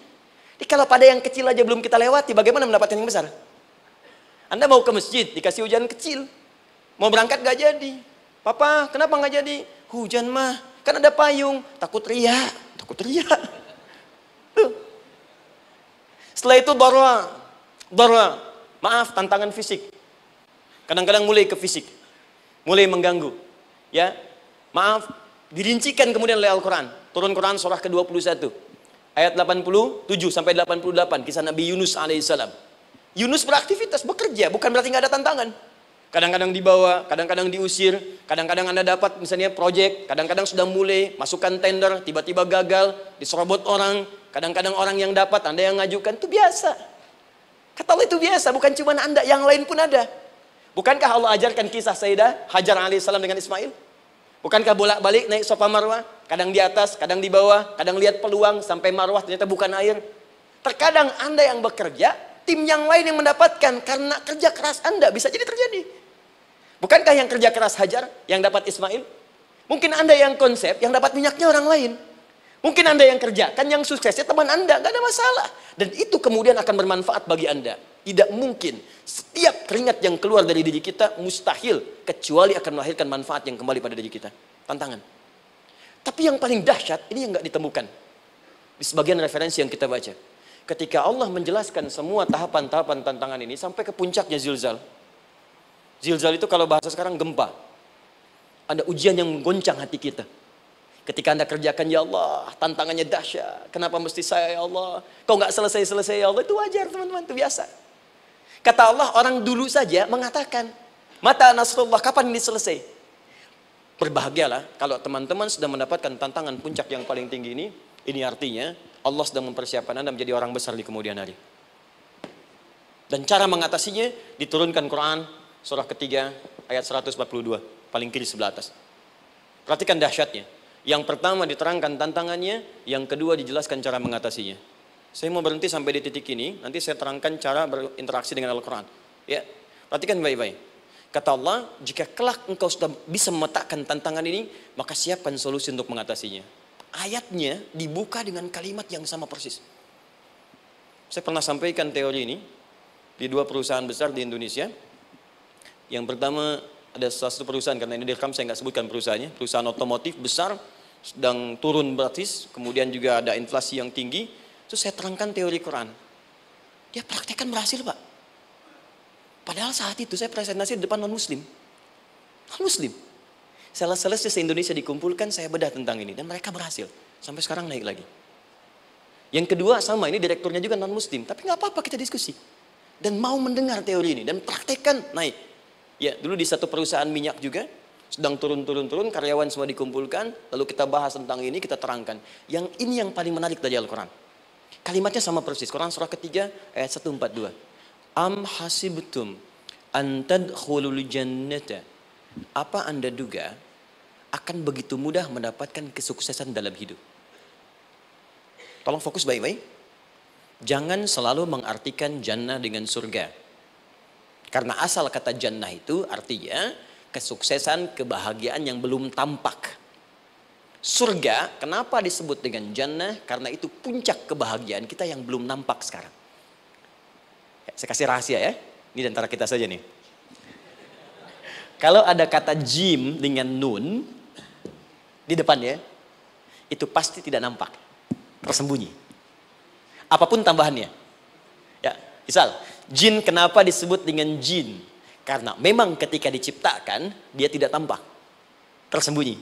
Jadi kalau pada yang kecil aja belum kita lewati, bagaimana mendapatkan yang besar? Anda mau ke masjid, dikasih hujan kecil, mau berangkat gak jadi. Papa, kenapa gak jadi? Hujan mah, kan ada payung, takut riak. Tuh. Setelah itu darah, maaf, tantangan fisik. Kadang-kadang mulai ke fisik, mulai mengganggu. Ya, maaf, dirincikan kemudian oleh Al-Quran. Turun Quran surah ke-21, ayat 87 sampai 88, kisah Nabi Yunus alaihissalam. Yunus beraktivitas, bekerja, bukan berarti nggak ada tantangan. Kadang-kadang dibawa, kadang-kadang diusir, kadang-kadang Anda dapat misalnya proyek, kadang-kadang sudah mulai masukkan tender, tiba-tiba gagal, diserobot orang. Kadang-kadang orang yang dapat, Anda yang ngajukan, itu biasa. Kata Allah itu biasa, bukan cuma Anda, yang lain pun ada. Bukankah Allah ajarkan kisah Sayyidah Hajar alaihissalam dengan Ismail? Bukankah bolak-balik naik Safa Marwah, kadang di atas, kadang di bawah, kadang lihat peluang, sampai Marwah ternyata bukan air. Terkadang Anda yang bekerja, tim yang lain yang mendapatkan, karena kerja keras Anda, bisa jadi terjadi. Bukankah yang kerja keras Hajar, yang dapat Ismail? Mungkin Anda yang konsep, yang dapat minyaknya orang lain. Mungkin Anda yang kerja, kan yang suksesnya teman Anda, gak ada masalah. Dan itu kemudian akan bermanfaat bagi Anda. Tidak mungkin setiap keringat yang keluar dari diri kita mustahil, kecuali akan melahirkan manfaat yang kembali pada diri kita. Tantangan. Tapi yang paling dahsyat, ini yang gak ditemukan. Di sebagian referensi yang kita baca. Ketika Allah menjelaskan semua tahapan-tahapan tantangan ini, sampai ke puncaknya zilzal. Zilzal itu kalau bahasa sekarang gempa. Ada ujian yang menggoncang hati kita. Ketika Anda kerjakan, ya Allah, tantangannya dahsyat. Kenapa mesti saya, ya Allah? Kau nggak selesai-selesai, ya Allah. Itu wajar, teman-teman. Itu biasa. Kata Allah, orang dulu saja mengatakan, mata nasrullah, kapan ini selesai? Berbahagialah kalau teman-teman sudah mendapatkan tantangan puncak yang paling tinggi ini. Ini artinya, Allah sedang mempersiapkan Anda menjadi orang besar di kemudian hari. Dan cara mengatasinya, diturunkan Quran, surah ketiga, ayat 142. Paling kiri sebelah atas. Perhatikan dahsyatnya. Yang pertama diterangkan tantangannya, yang kedua dijelaskan cara mengatasinya. Saya mau berhenti sampai di titik ini, nanti saya terangkan cara berinteraksi dengan Al-Quran. Ya, perhatikan baik-baik. Kata Allah, jika kelak engkau sudah bisa memetakan tantangan ini, maka siapkan solusi untuk mengatasinya. Ayatnya dibuka dengan kalimat yang sama persis. Saya pernah sampaikan teori ini di dua perusahaan besar di Indonesia. Yang pertama, ada salah satu perusahaan, karena ini direkam saya nggak sebutkan perusahaannya, perusahaan otomotif besar, sedang turun gratis, kemudian juga ada inflasi yang tinggi. Terus saya terangkan teori Quran. Dia praktekkan berhasil, Pak. Padahal saat itu saya presentasi di depan non-muslim. Non-muslim. Sales-sales se-Indonesia dikumpulkan, saya bedah tentang ini. Dan mereka berhasil. Sampai sekarang naik lagi. Yang kedua sama, ini direkturnya juga non-muslim. Tapi nggak apa-apa, kita diskusi. Dan mau mendengar teori ini. Dan praktekkan, naik. Ya, dulu di satu perusahaan minyak juga, sedang turun, karyawan semua dikumpulkan, lalu kita bahas tentang ini, kita terangkan. Yang ini yang paling menarik dari Al-Quran. Kalimatnya sama persis, Quran surah ketiga, ayat 142. Am hasibtum an tadkhulul jannata. Apa Anda duga, akan begitu mudah mendapatkan kesuksesan dalam hidup. Tolong fokus baik-baik. Jangan selalu mengartikan jannah dengan surga. Karena asal kata jannah itu artinya kesuksesan, kebahagiaan yang belum tampak. Surga, kenapa disebut dengan jannah? Karena itu puncak kebahagiaan kita yang belum nampak sekarang. Saya kasih rahasia ya. Ini antara kita saja nih. Kalau ada kata jim dengan nun di depannya, itu pasti tidak nampak, tersembunyi. Apapun tambahannya. Ya, misal, jin kenapa disebut dengan jin? Karena memang ketika diciptakan, dia tidak tampak, tersembunyi.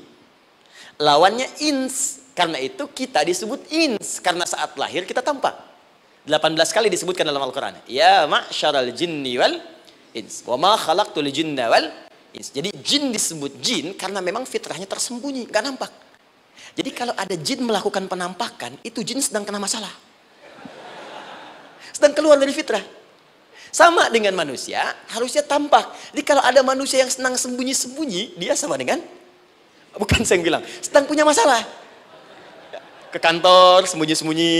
Lawannya ins, karena itu kita disebut ins, karena saat lahir kita tampak. 18 kali disebutkan dalam Al-Quran. Ya ma'syaral jinni wal ins, wa ma khalaqtul jinna wal ins. Jadi jin disebut jin karena memang fitrahnya tersembunyi, gak nampak. Jadi kalau ada jin melakukan penampakan, itu jin sedang kena masalah. Sedang keluar dari fitrah. Sama dengan manusia, harusnya tampak. Jadi kalau ada manusia yang senang sembunyi-sembunyi, dia sama dengan, bukan saya yang bilang, sedang punya masalah. Ke kantor, sembunyi-sembunyi,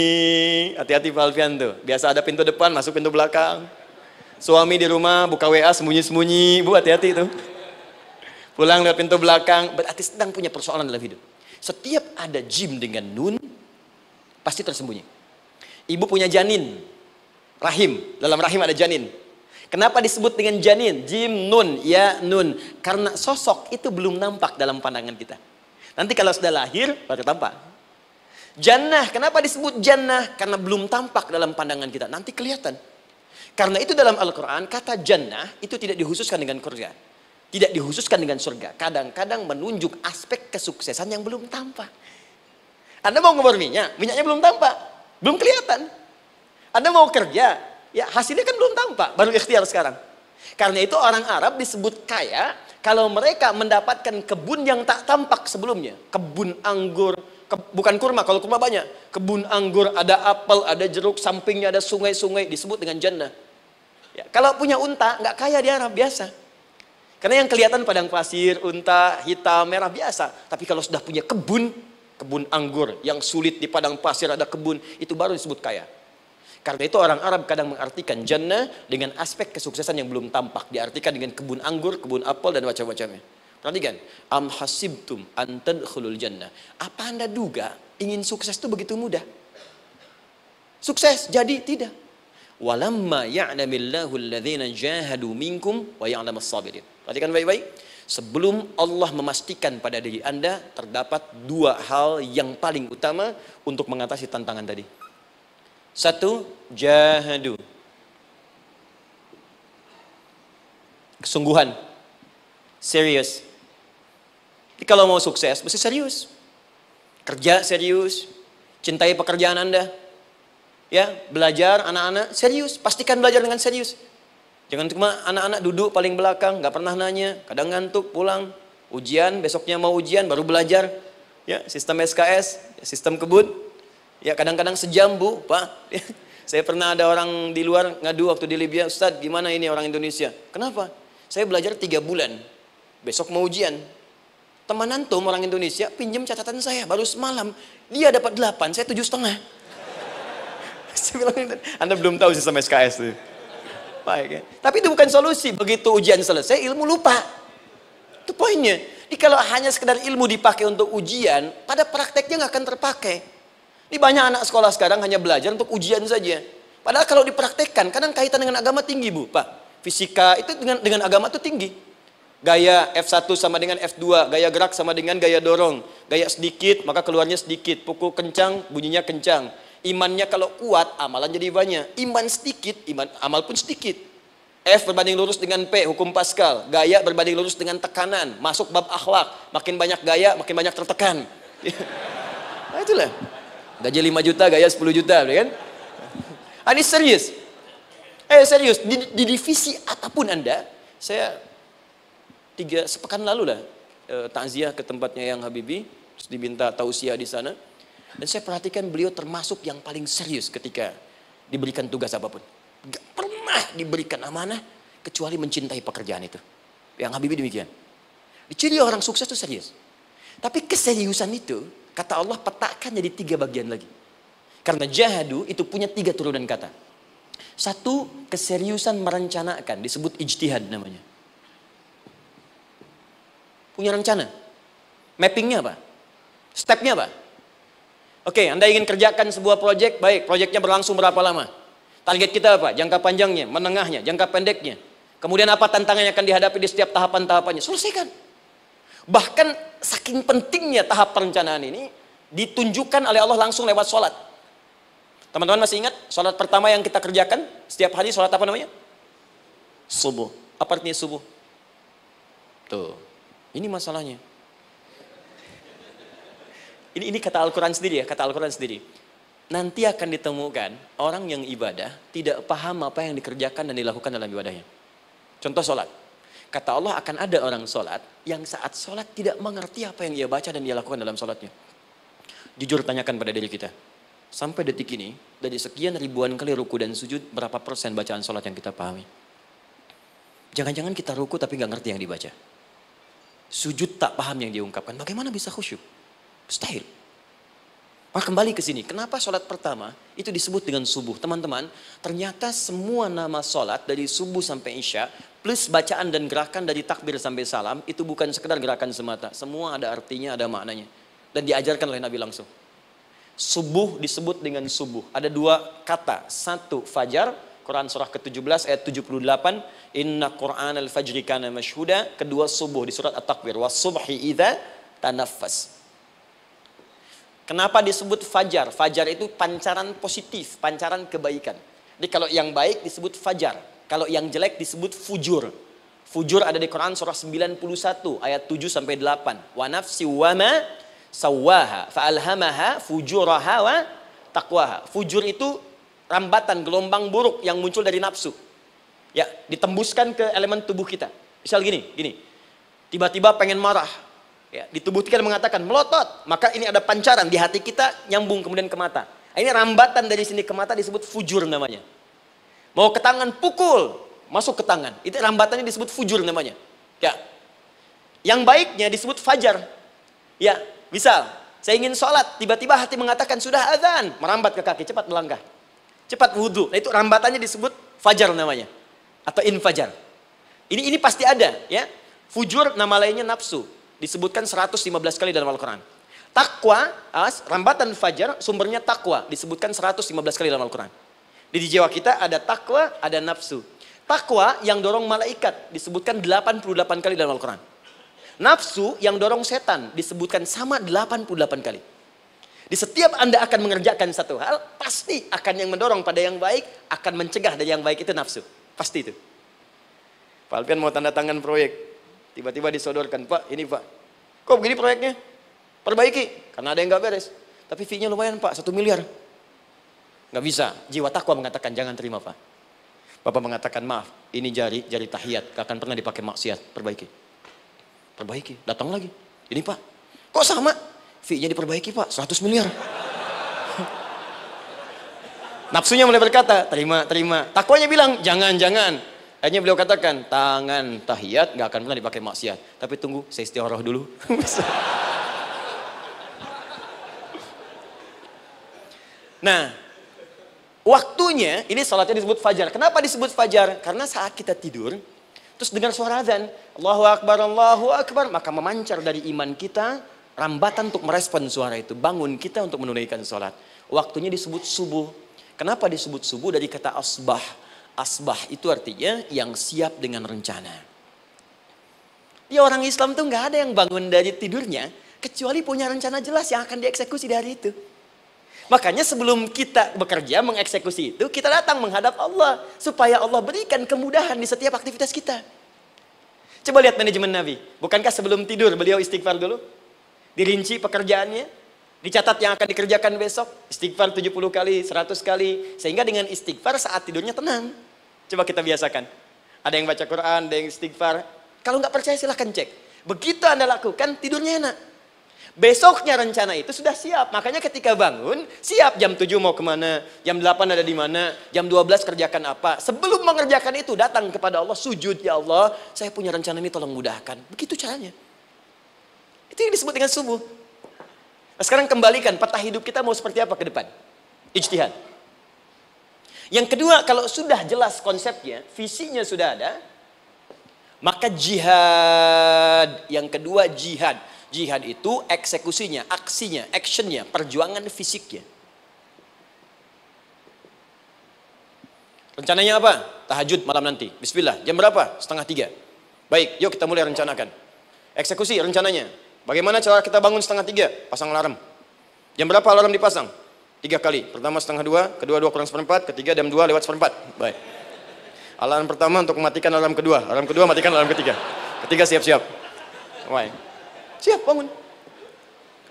hati-hati Pak Alfian tuh. Biasa ada pintu depan, masuk pintu belakang. Suami di rumah, buka WA, sembunyi-sembunyi. Bu, hati-hati tuh. Pulang lewat pintu belakang, berarti sedang punya persoalan dalam hidup. Setiap ada jim dengan nun, pasti tersembunyi. Ibu punya janin, rahim, dalam rahim ada janin. Kenapa disebut dengan janin? Jim, nun, ya, nun. Karena sosok itu belum nampak dalam pandangan kita. Nanti kalau sudah lahir, baru tampak. Jannah, kenapa disebut jannah? Karena belum tampak dalam pandangan kita. Nanti kelihatan. Karena itu dalam Al-Quran, kata jannah itu tidak dikhususkan dengan surga. Tidak dikhususkan dengan surga. Kadang-kadang menunjuk aspek kesuksesan yang belum tampak. Anda mau ngubur minyak, minyaknya belum tampak. Belum kelihatan. Anda mau kerja, ya hasilnya kan belum tampak. Baru ikhtiar sekarang. Karena itu orang Arab disebut kaya kalau mereka mendapatkan kebun yang tak tampak sebelumnya. Kebun anggur, bukan kurma, kalau kurma banyak. Kebun anggur, ada apel, ada jeruk, sampingnya ada sungai-sungai, disebut dengan jannah. Ya, kalau punya unta, nggak kaya di Arab, biasa. Karena yang kelihatan padang pasir, unta, hitam, merah, biasa. Tapi kalau sudah punya kebun, kebun anggur, yang sulit di padang pasir ada kebun, itu baru disebut kaya. Karena itu orang Arab kadang mengartikan jannah dengan aspek kesuksesan yang belum tampak. Diartikan dengan kebun anggur, kebun apel, dan macam-macamnya. Perhatikan, am hasibtum an tadkhulul jannah. Apa Anda duga ingin sukses itu begitu mudah? Sukses jadi tidak. Walamma ya'lamillahu alladhina jahadu minkum wa ya'lamas sabirin. Perhatikan baik-baik. Sebelum Allah memastikan pada diri Anda terdapat dua hal yang paling utama untuk mengatasi tantangan tadi. Satu, jahadu. Kesungguhan. Serius. Jadi kalau mau sukses, mesti serius. Kerja serius. Cintai pekerjaan Anda. Ya, belajar anak-anak serius. Pastikan belajar dengan serius. Jangan cuma anak-anak duduk paling belakang, nggak pernah nanya, kadang ngantuk, pulang. Ujian, besoknya mau ujian, baru belajar. Ya, sistem SKS, sistem kebut. Ya, kadang-kadang sejam, Bu, Pak. Saya pernah ada orang di luar ngadu waktu di Libya, Ustadz, gimana ini orang Indonesia? Kenapa? Saya belajar 3 bulan. Besok mau ujian. Teman antum orang Indonesia pinjam catatan saya baru semalam. Dia dapat 8, saya 7,5. Saya bilang, Anda belum tahu sistem SKS tuh. Baik, ya. Tapi itu bukan solusi. Begitu ujian selesai, ilmu lupa. Itu poinnya. Jadi kalau hanya sekedar ilmu dipakai untuk ujian, pada prakteknya nggak akan terpakai. Ini banyak anak sekolah sekarang hanya belajar untuk ujian saja. Padahal kalau dipraktekkan, kadang kaitan dengan agama tinggi, Bu, Pak. Fisika itu dengan agama itu tinggi. Gaya F1 sama dengan F2, gaya gerak sama dengan gaya dorong. Gaya sedikit, maka keluarnya sedikit. Pukul kencang, bunyinya kencang. Imannya kalau kuat, amalan jadi banyak. Iman sedikit, amal pun sedikit. F berbanding lurus dengan P, hukum Pascal. Gaya berbanding lurus dengan tekanan. Masuk bab akhlak. Makin banyak gaya, makin banyak tertekan. Nah itulah. Gaji 5 juta, gaya 10 juta, kan? Ini serius. Serius. Di divisi apapun Anda, saya 3 sepekan lalu lah takziah ke tempatnya yang Habibie, terus diminta tausiah di sana. Dan saya perhatikan beliau termasuk yang paling serius ketika diberikan tugas apapun. Gak pernah diberikan amanah kecuali mencintai pekerjaan itu. Yang Habibie demikian. Ciri orang sukses itu serius. Tapi keseriusan itu, kata Allah petakan jadi 3 bagian lagi. Karena jahadu itu punya 3 turunan kata. 1, keseriusan merencanakan, disebut ijtihad namanya. Punya rencana. Mappingnya apa? Stepnya apa? Oke, Anda ingin kerjakan sebuah proyek, baik, proyeknya berlangsung berapa lama? Target kita apa? Jangka panjangnya, menengahnya, jangka pendeknya. Kemudian apa tantangan yang akan dihadapi di setiap tahapan-tahapannya? Selesaikan. Bahkan saking pentingnya tahap perencanaan ini, ditunjukkan oleh Allah langsung lewat sholat. Teman-teman masih ingat sholat pertama yang kita kerjakan setiap hari, sholat apa namanya? Subuh. Apa artinya subuh? Tuh, ini masalahnya. Ini kata Al-Quran sendiri ya, kata Al-Quran sendiri. Nanti akan ditemukan orang yang ibadah tidak paham apa yang dikerjakan dan dilakukan dalam ibadahnya. Contoh sholat. Kata Allah akan ada orang sholat yang saat sholat tidak mengerti apa yang ia baca dan dia lakukan dalam sholatnya. Jujur tanyakan pada diri kita. Sampai detik ini, dari sekian ribuan kali ruku dan sujud, berapa persen bacaan sholat yang kita pahami? Jangan-jangan kita ruku tapi nggak ngerti yang dibaca. Sujud tak paham yang diungkapkan. Bagaimana bisa khusyuk? Mustahil. Maka kembali ke sini. Kenapa sholat pertama itu disebut dengan subuh? Teman-teman, ternyata semua nama sholat dari subuh sampai isya, plus bacaan dan gerakan dari takbir sampai salam, itu bukan sekedar gerakan semata. Semua ada artinya, ada maknanya. Dan diajarkan oleh Nabi langsung. Subuh disebut dengan subuh. Ada 2 kata. 1, fajar. Quran surah ke-17 ayat 78. Inna Qur'an al-fajri kana mashhuda. Kedua, subuh di surat At-Takwir. Was-subhi idza tanaffas. Kenapa disebut fajar? Fajar itu pancaran positif, pancaran kebaikan. Jadi kalau yang baik disebut fajar. Kalau yang jelek disebut fujur. Fujur ada di Quran surah 91 ayat 7 sampai 8. Wa nafsi wa ma sawwaha fa'alhamaha fujuraha wa taqwaha. Fujur itu rambatan, gelombang buruk yang muncul dari nafsu. Ya, ditembuskan ke elemen tubuh kita. Misal gini. Tiba-tiba pengen marah. Ya, di tubuh kita mengatakan melotot, maka ini ada pancaran di hati kita nyambung kemudian ke mata. Ini rambatan dari sini ke mata disebut fujur namanya. Mau ke tangan pukul, masuk ke tangan. Itu rambatannya disebut fujur namanya. Ya. Yang baiknya disebut fajar. Ya, misal saya ingin sholat, tiba-tiba hati mengatakan sudah azan, merambat ke kaki, cepat melangkah. Cepat wudhu. Nah, itu rambatannya disebut fajar namanya. Atau infajar. Ini pasti ada, ya. Fujur nama lainnya nafsu. Disebutkan 115 kali dalam Al-Quran. Takwa, rambatan fajar, sumbernya takwa. Disebutkan 115 kali dalam Al-Quran. Di jiwa kita ada takwa, ada nafsu. Takwa yang dorong malaikat, disebutkan 88 kali dalam Al-Quran. Nafsu yang dorong setan, disebutkan sama 88 kali. Di setiap Anda akan mengerjakan satu hal, pasti akan yang mendorong pada yang baik, akan mencegah dari yang baik itu nafsu. Pasti itu. Pak Alfian mau tanda tangan proyek. Tiba-tiba disodorkan, Pak, ini Pak. Kok begini proyeknya? Perbaiki, karena ada yang nggak beres. Tapi fee-nya lumayan Pak, 1 miliar. Nggak bisa, jiwa takwa mengatakan jangan terima Pak. Bapak mengatakan maaf, ini jari tahiyat, gak akan pernah dipakai maksiat, perbaiki, datang lagi. Ini Pak, kok sama? Fee-nya diperbaiki Pak, 100 miliar. Nafsunya mulai berkata, terima. Takwanya bilang, jangan. Akhirnya beliau katakan, tangan tahiyat gak akan pernah dipakai maksiat. Tapi tunggu, saya istighfarah dulu. Nah, waktunya, ini salatnya disebut fajar. Kenapa disebut fajar? Karena saat kita tidur, terus dengar suara azan, Allahu Akbar, maka memancar dari iman kita, rambatan untuk merespon suara itu. Bangun kita untuk menunaikan salat. Waktunya disebut subuh. Kenapa disebut subuh? Dari kata asbah. Asbah itu artinya yang siap dengan rencana. Ya, orang Islam tuh nggak ada yang bangun dari tidurnya kecuali punya rencana jelas yang akan dieksekusi di hari itu. Makanya sebelum kita bekerja mengeksekusi itu, kita datang menghadap Allah supaya Allah berikan kemudahan di setiap aktivitas kita. Coba lihat manajemen Nabi. Bukankah sebelum tidur beliau istighfar dulu? Dirinci pekerjaannya, dicatat yang akan dikerjakan besok, istighfar 70 kali, 100 kali, sehingga dengan istighfar saat tidurnya tenang. Coba kita biasakan. Ada yang baca Quran, ada yang istighfar. Kalau nggak percaya silahkan cek. Begitu Anda lakukan, tidurnya enak. Besoknya rencana itu sudah siap. Makanya ketika bangun, siap jam 7 mau kemana, jam 8 ada di mana, jam 12 kerjakan apa. Sebelum mengerjakan itu, datang kepada Allah, sujud, ya Allah, saya punya rencana ini tolong mudahkan. Begitu caranya. Itu yang disebut dengan subuh. Nah, sekarang kembalikan peta hidup kita mau seperti apa ke depan. Ijtihad. Yang kedua, kalau sudah jelas konsepnya, visinya sudah ada, maka jihad. Yang kedua jihad. Jihad itu eksekusinya, aksinya, actionnya, perjuangan fisiknya. Rencananya apa? Tahajud malam nanti. Bismillah. Jam berapa? 2:30. Baik, yuk kita mulai rencanakan. Eksekusi rencananya. Bagaimana cara kita bangun 2:30? Pasang alarm. Jam berapa alarm dipasang? 3 kali. Pertama 1:30, kedua 2 kurang 1/4, ketiga jam 2 lewat 1/4. Baik. Alarm pertama untuk mematikan alarm kedua. Alarm kedua matikan alarm ketiga. Ketiga siap-siap. Baik. Siap, bangun.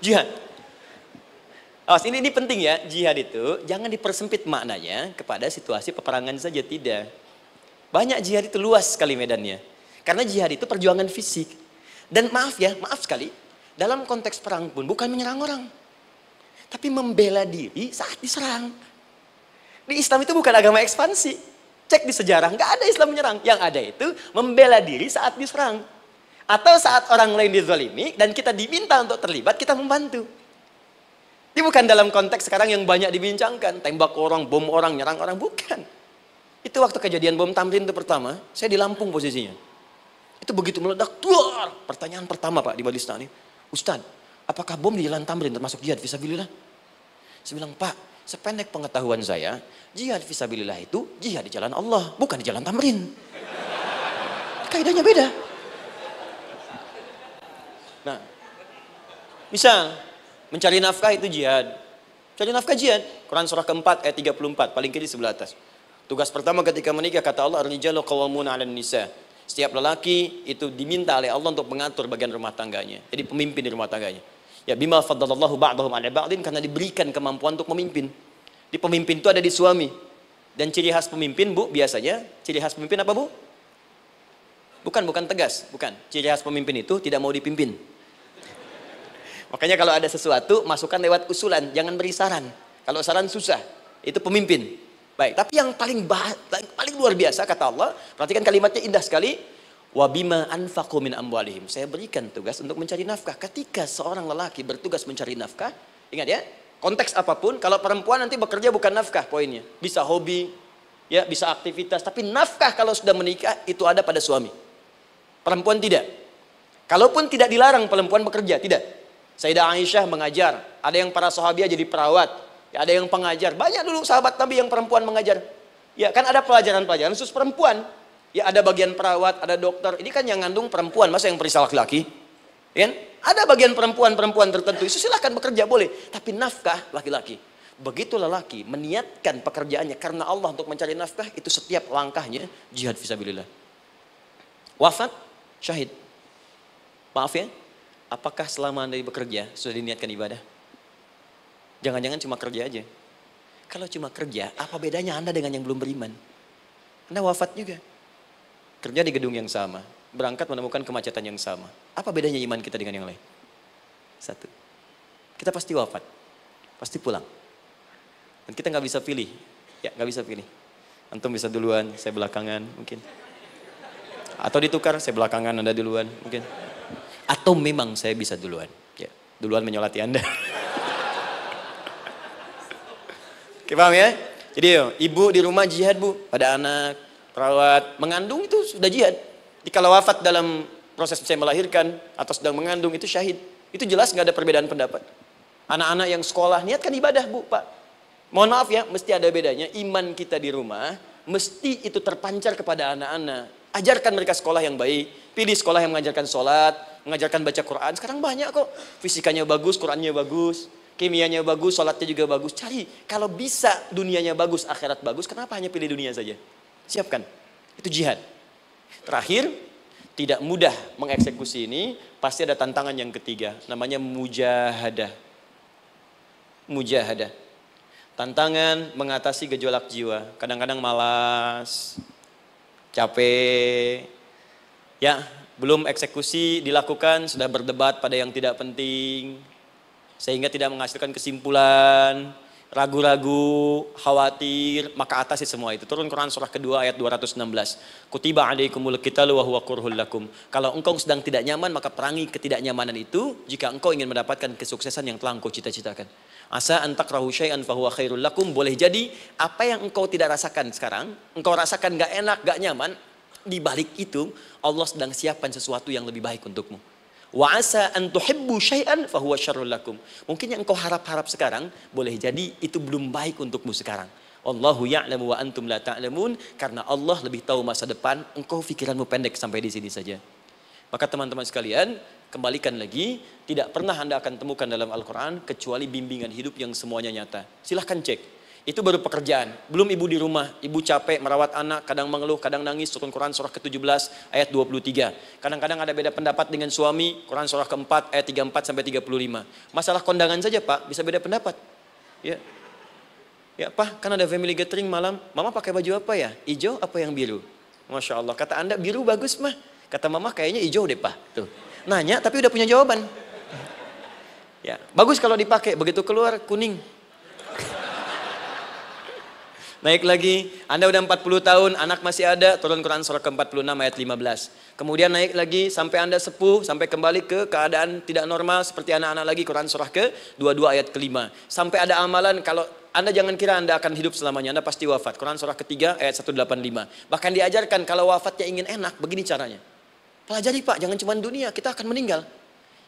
Jihad. Awas, ini penting ya. Jihad itu jangan dipersempit maknanya kepada situasi peperangan saja, tidak. Banyak jihad itu luas sekali medannya. Karena jihad itu perjuangan fisik. Dan maaf sekali, dalam konteks perang pun bukan menyerang orang. Tapi membela diri saat diserang. Di Islam itu bukan agama ekspansi. Cek di sejarah, nggak ada Islam menyerang. Yang ada itu membela diri saat diserang. Atau saat orang lain dizalimi dan kita diminta untuk terlibat, kita membantu. Ini bukan dalam konteks sekarang yang banyak dibincangkan. Tembak orang, bom orang, nyerang orang. Bukan. Itu waktu kejadian bom Tamrin itu pertama, saya di Lampung posisinya. Itu begitu meledak, tuar. Pertanyaan pertama Pak di Balista ini, Ustadz, apakah bom di Jalan Tamrin termasuk jihad fisabilillah? Saya bilang, Pak, sependek pengetahuan saya, jihad fisabilillah itu jihad di jalan Allah, bukan di Jalan Tamrin. Kaidahnya beda. Nah, misal mencari nafkah itu jihad. Cari nafkah jihad. Quran surah keempat ayat 34, paling kiri sebelah atas. Tugas pertama ketika menikah kata Allah, ar-rijalu qawwamuna 'alan nisa. Setiap lelaki itu diminta oleh Allah untuk mengatur bagian rumah tangganya. Jadi pemimpin di rumah tangganya. Ya bima faddalallahu ba'dahum 'ala ba'din, karena diberikan kemampuan untuk memimpin. Di pemimpin itu ada di suami. Dan ciri khas pemimpin, Bu, biasanya ciri khas pemimpin apa, Bu? Bukan tegas, bukan. Ciri khas pemimpin itu tidak mau dipimpin. Makanya kalau ada sesuatu, masukkan lewat usulan, jangan beri saran. Kalau saran susah, itu pemimpin. Baik, tapi yang paling luar biasa kata Allah, perhatikan kalimatnya indah sekali. Wa bima anfaqu min amwalihim. Saya berikan tugas untuk mencari nafkah. Ketika seorang lelaki bertugas mencari nafkah, ingat ya, konteks apapun, kalau perempuan nanti bekerja bukan nafkah poinnya. Bisa hobi, ya, bisa aktivitas, tapi nafkah kalau sudah menikah itu ada pada suami. Perempuan tidak. Kalaupun tidak dilarang perempuan bekerja, tidak. Sayyidah Aisyah mengajar, ada yang para sahabiah jadi perawat, ya, ada yang pengajar. Banyak dulu sahabat Nabi yang perempuan mengajar. Ya, kan ada pelajaran-pelajaran khusus perempuan. Ya, ada bagian perawat, ada dokter. Ini kan yang ngandung perempuan, masa yang perisa laki-laki? Ya, ada bagian perempuan tertentu. Itu silahkan bekerja boleh, tapi nafkah laki-laki. Begitu lelaki meniatkan pekerjaannya karena Allah untuk mencari nafkah, itu setiap langkahnya jihad fisabilillah. Wafat, syahid. Maaf ya, apakah selama Anda bekerja sudah diniatkan ibadah? Jangan-jangan cuma kerja aja. Kalau cuma kerja, apa bedanya Anda dengan yang belum beriman? Anda wafat juga. Kerja di gedung yang sama, berangkat menemukan kemacetan yang sama. Apa bedanya iman kita dengan yang lain? Satu, kita pasti wafat, pasti pulang. Dan kita nggak bisa pilih, ya nggak bisa pilih. Antum bisa duluan, saya belakangan mungkin. Atau ditukar, saya belakangan, Anda duluan mungkin. Atau memang saya bisa duluan, ya duluan menyolati Anda. Oke, paham ya? Jadi ibu di rumah jihad, Bu, pada anak, perawat, mengandung itu sudah jihad. Jadi kalau wafat dalam proses saya melahirkan atau sedang mengandung itu syahid. Itu jelas nggak ada perbedaan pendapat. Anak-anak yang sekolah niatkan ibadah, Bu, Pak. Mohon maaf ya, mesti ada bedanya. Iman kita di rumah mesti itu terpancar kepada anak-anak. Ajarkan mereka sekolah yang baik. Pilih sekolah yang mengajarkan sholat, mengajarkan baca Quran. Sekarang banyak kok. Fisikanya bagus, Qurannya bagus, kimianya bagus, sholatnya juga bagus. Cari. Kalau bisa dunianya bagus, akhirat bagus, kenapa hanya pilih dunia saja? Siapkan. Itu jihad. Terakhir, tidak mudah mengeksekusi ini. Pasti ada tantangan yang ketiga. Namanya mujahadah. Mujahadah. Tantangan mengatasi gejolak jiwa. Kadang-kadang malas, capek, ya belum eksekusi dilakukan, sudah berdebat pada yang tidak penting, sehingga tidak menghasilkan kesimpulan. ragu-ragu, khawatir, maka atasi semua itu. Turun Quran surah kedua ayat 216. Kutiba alaikumul qitalu wa huwa kurhul lakum. Kalau engkau sedang tidak nyaman, maka perangi ketidaknyamanan itu jika engkau ingin mendapatkan kesuksesan yang telah engkau cita-citakan. Asa an takrahu syai'an fa huwa khairul lakum. Boleh jadi apa yang engkau tidak rasakan sekarang, engkau rasakan gak enak, gak nyaman, di balik itu Allah sedang siapkan sesuatu yang lebih baik untukmu. Wa asa an tuhibbu syai'an fa huwa syarrul lakum. Mungkin yang engkau harap-harap sekarang boleh jadi itu belum baik untukmu sekarang. Allahu ya'lamu wa antum la ta'lamun, karena Allah lebih tahu masa depan, engkau pikiranmu pendek sampai di sini saja. Maka teman-teman sekalian, kembalikan lagi, tidak pernah Anda akan temukan dalam Al-Qur'an kecuali bimbingan hidup yang semuanya nyata. Silahkan cek. Itu baru pekerjaan. Belum ibu di rumah, ibu capek merawat anak, kadang mengeluh, kadang nangis. Turun Quran surah ke-17 ayat 23. Kadang-kadang ada beda pendapat dengan suami, Quran surah ke-4 ayat 34 sampai 35. Masalah kondangan saja, Pak, bisa beda pendapat. Ya. Ya, Pak, kan ada family gathering malam, Mama pakai baju apa ya? Hijau apa yang biru? Masya Allah, kata Anda biru bagus, Mah. Kata Mama kayaknya hijau deh, Pak. Tuh. Nanya tapi udah punya jawaban. Ya, bagus kalau dipakai, begitu keluar kuning. Naik lagi, Anda udah 40 tahun, anak masih ada, turun Quran surah ke-46 ayat 15. Kemudian naik lagi sampai Anda sepuh, sampai kembali ke keadaan tidak normal seperti anak-anak lagi, Quran surah ke-22 ayat ke-5. Sampai ada amalan, kalau Anda jangan kira Anda akan hidup selamanya, Anda pasti wafat. Quran surah ke-3 ayat 185. Bahkan diajarkan kalau wafatnya ingin enak, begini caranya. Pelajari Pak, jangan cuma dunia, kita akan meninggal.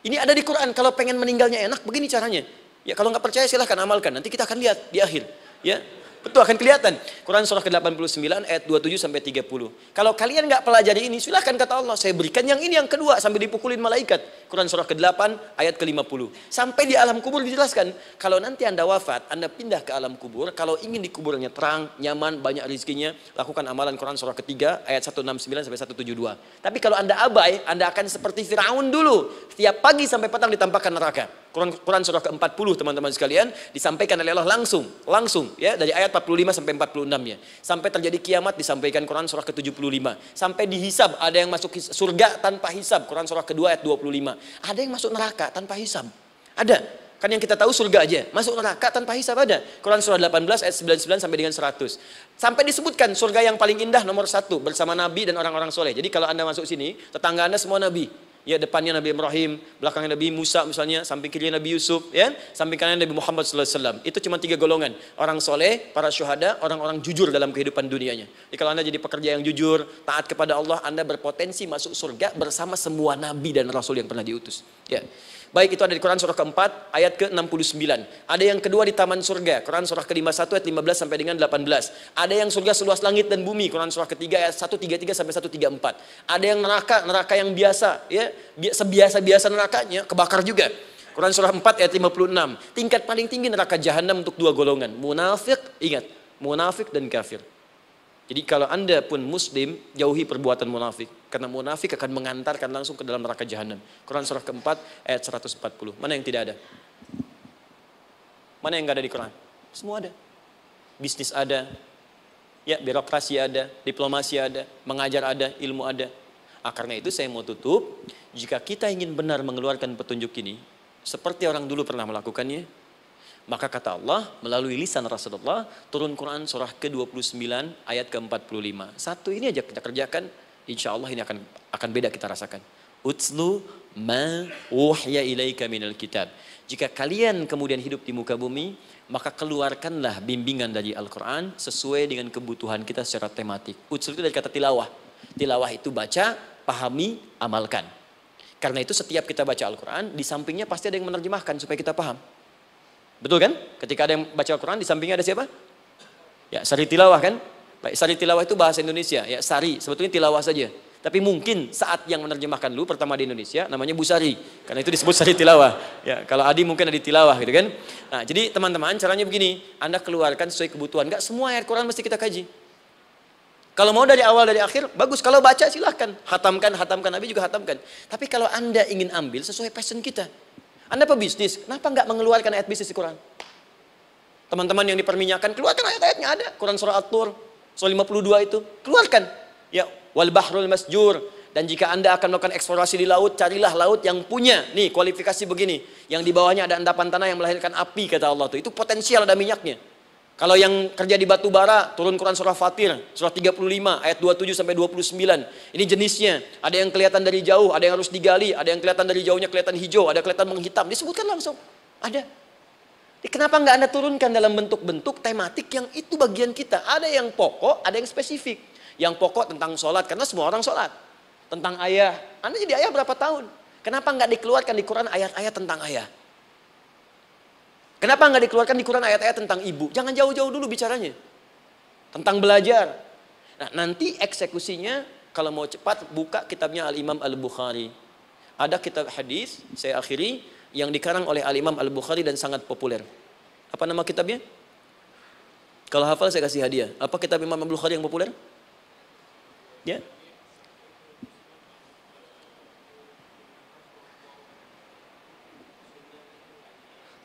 Ini ada di Quran, kalau pengen meninggalnya enak, begini caranya. Ya kalau nggak percaya silahkan amalkan, nanti kita akan lihat di akhir. Ya. Betul, akan kelihatan. Quran surah ke-89 ayat 27 sampai 30. Kalau kalian nggak pelajari ini, silahkan kata Allah, saya berikan yang ini yang kedua sambil dipukulin malaikat. Quran surah ke-8 ayat ke-50. Sampai di alam kubur dijelaskan, kalau nanti Anda wafat, Anda pindah ke alam kubur, kalau ingin di kuburnya terang, nyaman, banyak rezekinya, lakukan amalan Quran surah ke-3 ayat 169 sampai 172. Tapi kalau Anda abai, Anda akan seperti Firaun dulu. Setiap pagi sampai petang ditampakkan neraka. Quran surah ke-40 teman-teman sekalian disampaikan oleh Allah langsung ya, dari ayat 45 sampai 46 ya. Sampai terjadi kiamat disampaikan Quran surah ke-75. Sampai dihisab, ada yang masuk surga tanpa hisab, Quran surah kedua ayat 25. Ada yang masuk neraka tanpa hisab. Ada. Kan yang kita tahu surga aja, masuk neraka tanpa hisab ada. Quran surah 18 ayat 99 sampai dengan 100. Sampai disebutkan surga yang paling indah nomor 1 bersama Nabi dan orang-orang soleh. Jadi kalau Anda masuk sini, tetangga Anda semua Nabi. Ya, depannya Nabi Ibrahim, belakangnya Nabi Musa misalnya, samping kirinya Nabi Yusuf, ya, samping kanan Nabi Muhammad SAW. Itu cuma 3 golongan, orang soleh, para syuhada, orang-orang jujur dalam kehidupan dunianya. Jadi kalau Anda jadi pekerja yang jujur, taat kepada Allah, Anda berpotensi masuk surga bersama semua Nabi dan Rasul yang pernah diutus. Ya. Baik, itu ada di Quran surah ke-4 ayat ke-69. Ada yang kedua di taman surga, Quran surah ke-51 ayat 15 sampai dengan 18. Ada yang surga seluas langit dan bumi, Quran surah ke-3 ayat 133 sampai 134. Ada yang neraka yang biasa, ya, sebiasa-biasa nerakanya kebakar juga. Quran surah 4 ayat 56. Tingkat paling tinggi neraka jahanam untuk 2 golongan, munafik, ingat, munafik dan kafir. Jadi kalau Anda pun muslim, jauhi perbuatan munafik. Karena munafik akan mengantarkan langsung ke dalam neraka jahanam. Quran surah ke-4 ayat 140. Mana yang tidak ada? Mana yang nggak ada di Quran? Semua ada. Bisnis ada, ya, birokrasi ada, diplomasi ada, mengajar ada, ilmu ada. Karena itu saya mau tutup, jika kita ingin benar mengeluarkan petunjuk ini, seperti orang dulu pernah melakukannya, maka kata Allah melalui lisan Rasulullah, turun Quran surah ke-29 ayat ke-45. Satu ini aja kita kerjakan, insya Allah ini akan beda kita rasakan. Utslu ma wahya ilaika minal kitab. Jika kalian kemudian hidup di muka bumi, maka keluarkanlah bimbingan dari Al-Quran sesuai dengan kebutuhan kita secara tematik. Utslu itu dari kata tilawah. Tilawah itu baca, pahami, amalkan. Karena itu setiap kita baca Al-Quran, di sampingnya pasti ada yang menerjemahkan supaya kita paham. Betul kan? Ketika ada yang baca Al-Quran, di sampingnya ada siapa? Ya, sari tilawah kan? Baik, sari tilawah itu bahasa Indonesia. Ya, sari, sebetulnya tilawah saja. Tapi mungkin saat yang menerjemahkan dulu pertama di Indonesia, namanya Bu Sari. Karena itu disebut sari tilawah. Ya, kalau Adi mungkin ada di tilawah gitu kan? Nah, jadi teman-teman, caranya begini. Anda keluarkan sesuai kebutuhan. Enggak semua ayat Quran mesti kita kaji. Kalau mau dari awal, dari akhir, bagus. Kalau baca silahkan. Hatamkan, Nabi juga hatamkan. Tapi kalau Anda ingin ambil sesuai passion kita. Anda pebisnis, kenapa nggak mengeluarkan ayat bisnis di Quran? Teman-teman yang diperminyakan, keluarkan ayat-ayatnya ada. Quran surah At-Tur, surah 52 itu, keluarkan. Ya, wal bahrul masjur, Dan jika Anda akan melakukan eksplorasi di laut, carilah laut yang punya nih kualifikasi begini. Yang di bawahnya ada endapan tanah yang melahirkan api, kata Allah tuh. Itu potensial ada minyaknya. Kalau yang kerja di batu bara, turun Quran surah Fatir, surah 35 ayat 27 sampai 29. Ini jenisnya. Ada yang kelihatan dari jauh, ada yang harus digali, ada yang kelihatan dari jauhnya kelihatan hijau, ada kelihatan menghitam. Disebutkan langsung. Ada. Kenapa nggak Anda turunkan dalam bentuk-bentuk tematik yang itu bagian kita? Ada yang pokok, ada yang spesifik. Yang pokok tentang sholat, karena semua orang sholat. Tentang ayah. Anda jadi ayah berapa tahun? Kenapa nggak dikeluarkan di Quran ayat-ayat tentang ayah? Kenapa nggak dikeluarkan di Quran ayat-ayat tentang ibu? Jangan jauh-jauh dulu bicaranya. Tentang belajar. Nah, nanti eksekusinya kalau mau cepat buka kitabnya Al-Imam Al-Bukhari. Ada kitab hadis, saya akhiri, yang dikarang oleh Al-Imam Al-Bukhari dan sangat populer. Apa nama kitabnya? Kalau hafal saya kasih hadiah. Apa kitab Imam Al-Bukhari yang populer? Ya.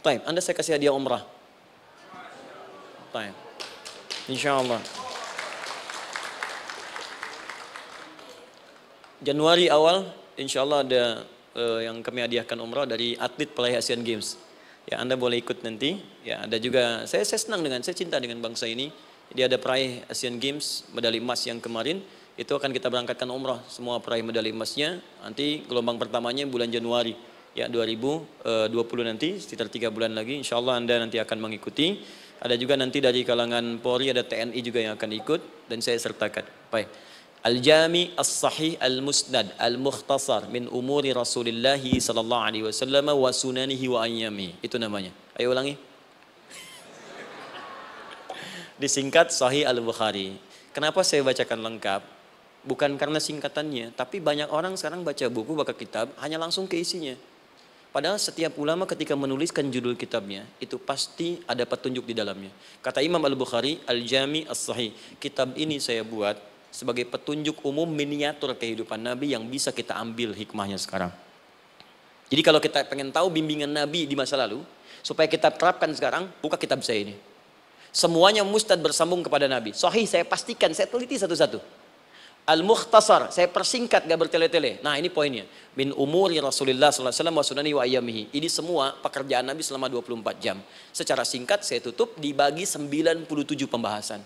Taib, Anda saya kasih hadiah umrah. Taib. Insyaallah. Januari awal, insyaallah ada yang kami hadiahkan umrah dari atlet peraih Asian Games. Ya, Anda boleh ikut nanti. Ya, ada juga, saya senang dengan, saya cinta dengan bangsa ini. Jadi ada peraih Asian Games, medali emas yang kemarin. Itu akan kita berangkatkan umrah, semua peraih medali emasnya. Nanti gelombang pertamanya bulan Januari. Ya 2020 nanti sekitar 3 bulan lagi insya Allah Anda nanti akan mengikuti. Ada juga nanti dari kalangan Polri, ada TNI juga yang akan ikut dan saya sertakan. Baik. Al-Jami As-Sahih Al-Musnad Al-Mukhtasar min umuri Rasulillah sallallahu alaihi wasallam wa sunanihi wa ayyami. Itu namanya. Ayo ulangi. Disingkat Sahih Al-Bukhari. Kenapa saya bacakan lengkap? Bukan karena singkatannya, tapi banyak orang sekarang baca buku, baca kitab hanya langsung ke isinya. Padahal setiap ulama ketika menuliskan judul kitabnya, itu pasti ada petunjuk di dalamnya. Kata Imam Al-Bukhari, Al-Jami As-Sahih. Kitab ini saya buat sebagai petunjuk umum miniatur kehidupan Nabi yang bisa kita ambil hikmahnya sekarang. Jadi kalau kita pengen tahu bimbingan Nabi di masa lalu, supaya kita terapkan sekarang, buka kitab saya ini. Semuanya mustad bersambung kepada Nabi. Sahih saya pastikan, saya teliti satu-satu. Al-Mukhtasar, saya persingkat gak bertele-tele. Nah ini poinnya. Min umuri Rasulullah SAW wa sunani wa ayyamihi. Ini semua pekerjaan Nabi selama 24 jam. Secara singkat saya tutup dibagi 97 pembahasan.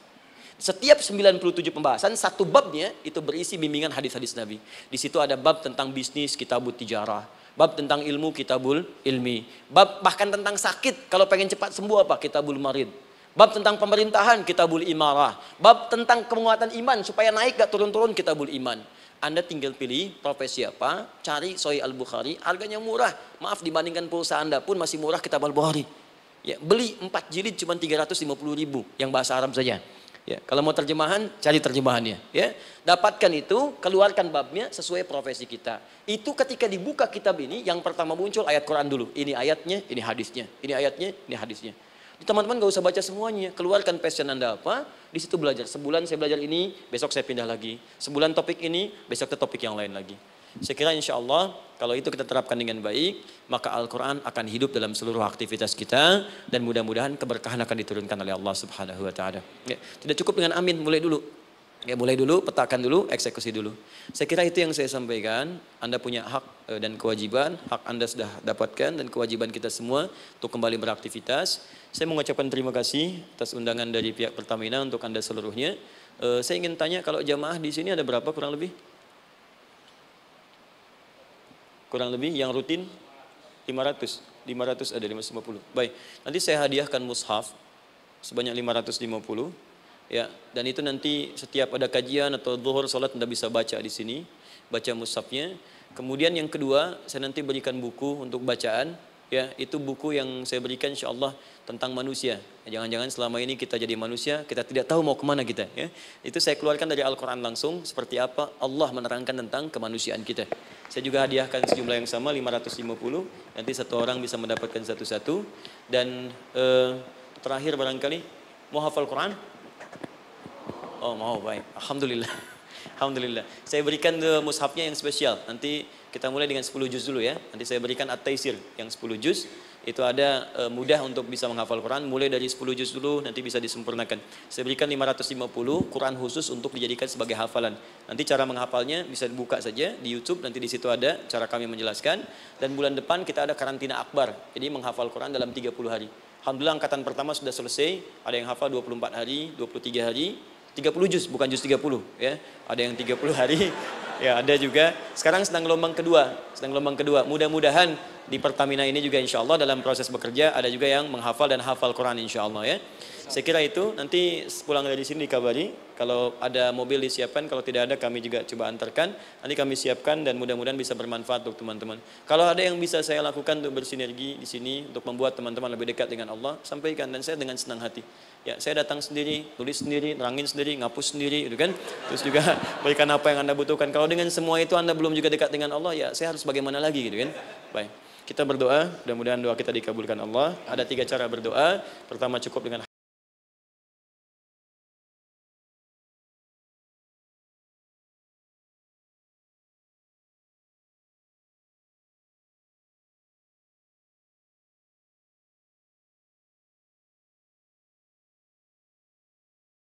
Setiap 97 pembahasan, satu babnya itu berisi bimbingan hadis-hadis Nabi. Di situ ada bab tentang bisnis, kitabut tijarah. Bab tentang ilmu, kitabul ilmi. Bab bahkan tentang sakit, kalau pengen cepat sembuh apa? Kitabul marid. Bab tentang pemerintahan, kitabul imarah. Bab tentang penguatan iman, supaya naik gak turun-turun, kitabul iman. Anda tinggal pilih profesi apa, cari Sahih Al-Bukhari, harganya murah. Maaf, dibandingkan pulsa Anda pun masih murah kitab Al-Bukhari. Ya, beli 4 jilid cuma 350.000 yang bahasa Arab saja. Ya, kalau mau terjemahan, cari terjemahannya. Ya, dapatkan itu, keluarkan babnya sesuai profesi kita. Itu ketika dibuka kitab ini, yang pertama muncul ayat Quran dulu. Ini ayatnya, ini hadisnya. Ini ayatnya, ini hadisnya. Teman-teman gak usah baca semuanya, keluarkan passion Anda apa, di situ belajar. Sebulan saya belajar ini, besok saya pindah lagi. Sebulan topik ini, besok ke topik yang lain lagi. Saya kira insya Allah, kalau itu kita terapkan dengan baik, maka Al-Quran akan hidup dalam seluruh aktivitas kita, dan mudah-mudahan keberkahan akan diturunkan oleh Allah Subhanahu Wa Taala. Ya, tidak cukup dengan amin, mulai dulu. Ya, mulai dulu, petakan dulu, eksekusi dulu. Saya kira itu yang saya sampaikan. Anda punya hak dan kewajiban, hak Anda sudah dapatkan dan kewajiban kita semua untuk kembali beraktivitas. Saya mengucapkan terima kasih atas undangan dari pihak Pertamina untuk Anda seluruhnya. Saya ingin tanya, kalau jamaah di sini ada berapa kurang lebih? Kurang lebih yang rutin 500 ada 550. Baik, nanti saya hadiahkan mushaf sebanyak 550. Ya, dan itu nanti setiap ada kajian atau zuhur salat Anda bisa baca di sini, baca mushafnya. Kemudian yang kedua, saya nanti berikan buku untuk bacaan. Ya, itu buku yang saya berikan insyaallah tentang manusia. Jangan-jangan selama ini kita jadi manusia, kita tidak tahu mau kemana kita. Ya, itu saya keluarkan dari Al-Quran langsung, seperti apa Allah menerangkan tentang kemanusiaan kita. Saya juga hadiahkan sejumlah yang sama, 550. Nanti satu orang bisa mendapatkan satu-satu. Dan terakhir barangkali, mau hafal Quran? Oh mau, baik. Alhamdulillah. Alhamdulillah. Saya berikan mushafnya yang spesial. Nanti kita mulai dengan 10 juz dulu ya. Nanti saya berikan At-Taisir yang 10 juz. Itu ada mudah untuk bisa menghafal Quran. Mulai dari 10 juz dulu, nanti bisa disempurnakan. Saya berikan 550 Quran khusus untuk dijadikan sebagai hafalan. Nanti cara menghafalnya bisa dibuka saja di YouTube. Nanti di situ ada cara kami menjelaskan. Dan bulan depan kita ada karantina akbar. Jadi menghafal Quran dalam 30 hari. Alhamdulillah angkatan pertama sudah selesai. Ada yang hafal 24 hari, 23 hari. 30 juz, bukan juz 30 ya. Ada yang 30 hari. Ya, ada juga. Sekarang sedang gelombang kedua. Mudah-mudahan di Pertamina ini juga insya Allah dalam proses bekerja ada juga yang menghafal dan hafal Quran insya Allah ya. Saya kira itu, nanti pulang dari sini dikabari. Kalau ada mobil disiapkan, kalau tidak ada kami juga coba antarkan. Nanti kami siapkan dan mudah-mudahan bisa bermanfaat untuk teman-teman. Kalau ada yang bisa saya lakukan untuk bersinergi di sini, untuk membuat teman-teman lebih dekat dengan Allah, sampaikan dan saya dengan senang hati. Ya, saya datang sendiri, tulis sendiri, nerangin sendiri, ngapus sendiri, gitu kan. Terus juga berikan apa yang Anda butuhkan. Kalau dengan semua itu Anda belum juga dekat dengan Allah, ya saya harus bagaimana lagi gitu kan. Baik. Kita berdoa, mudah-mudahan doa kita dikabulkan Allah. Ada 3 cara berdoa. Pertama cukup dengan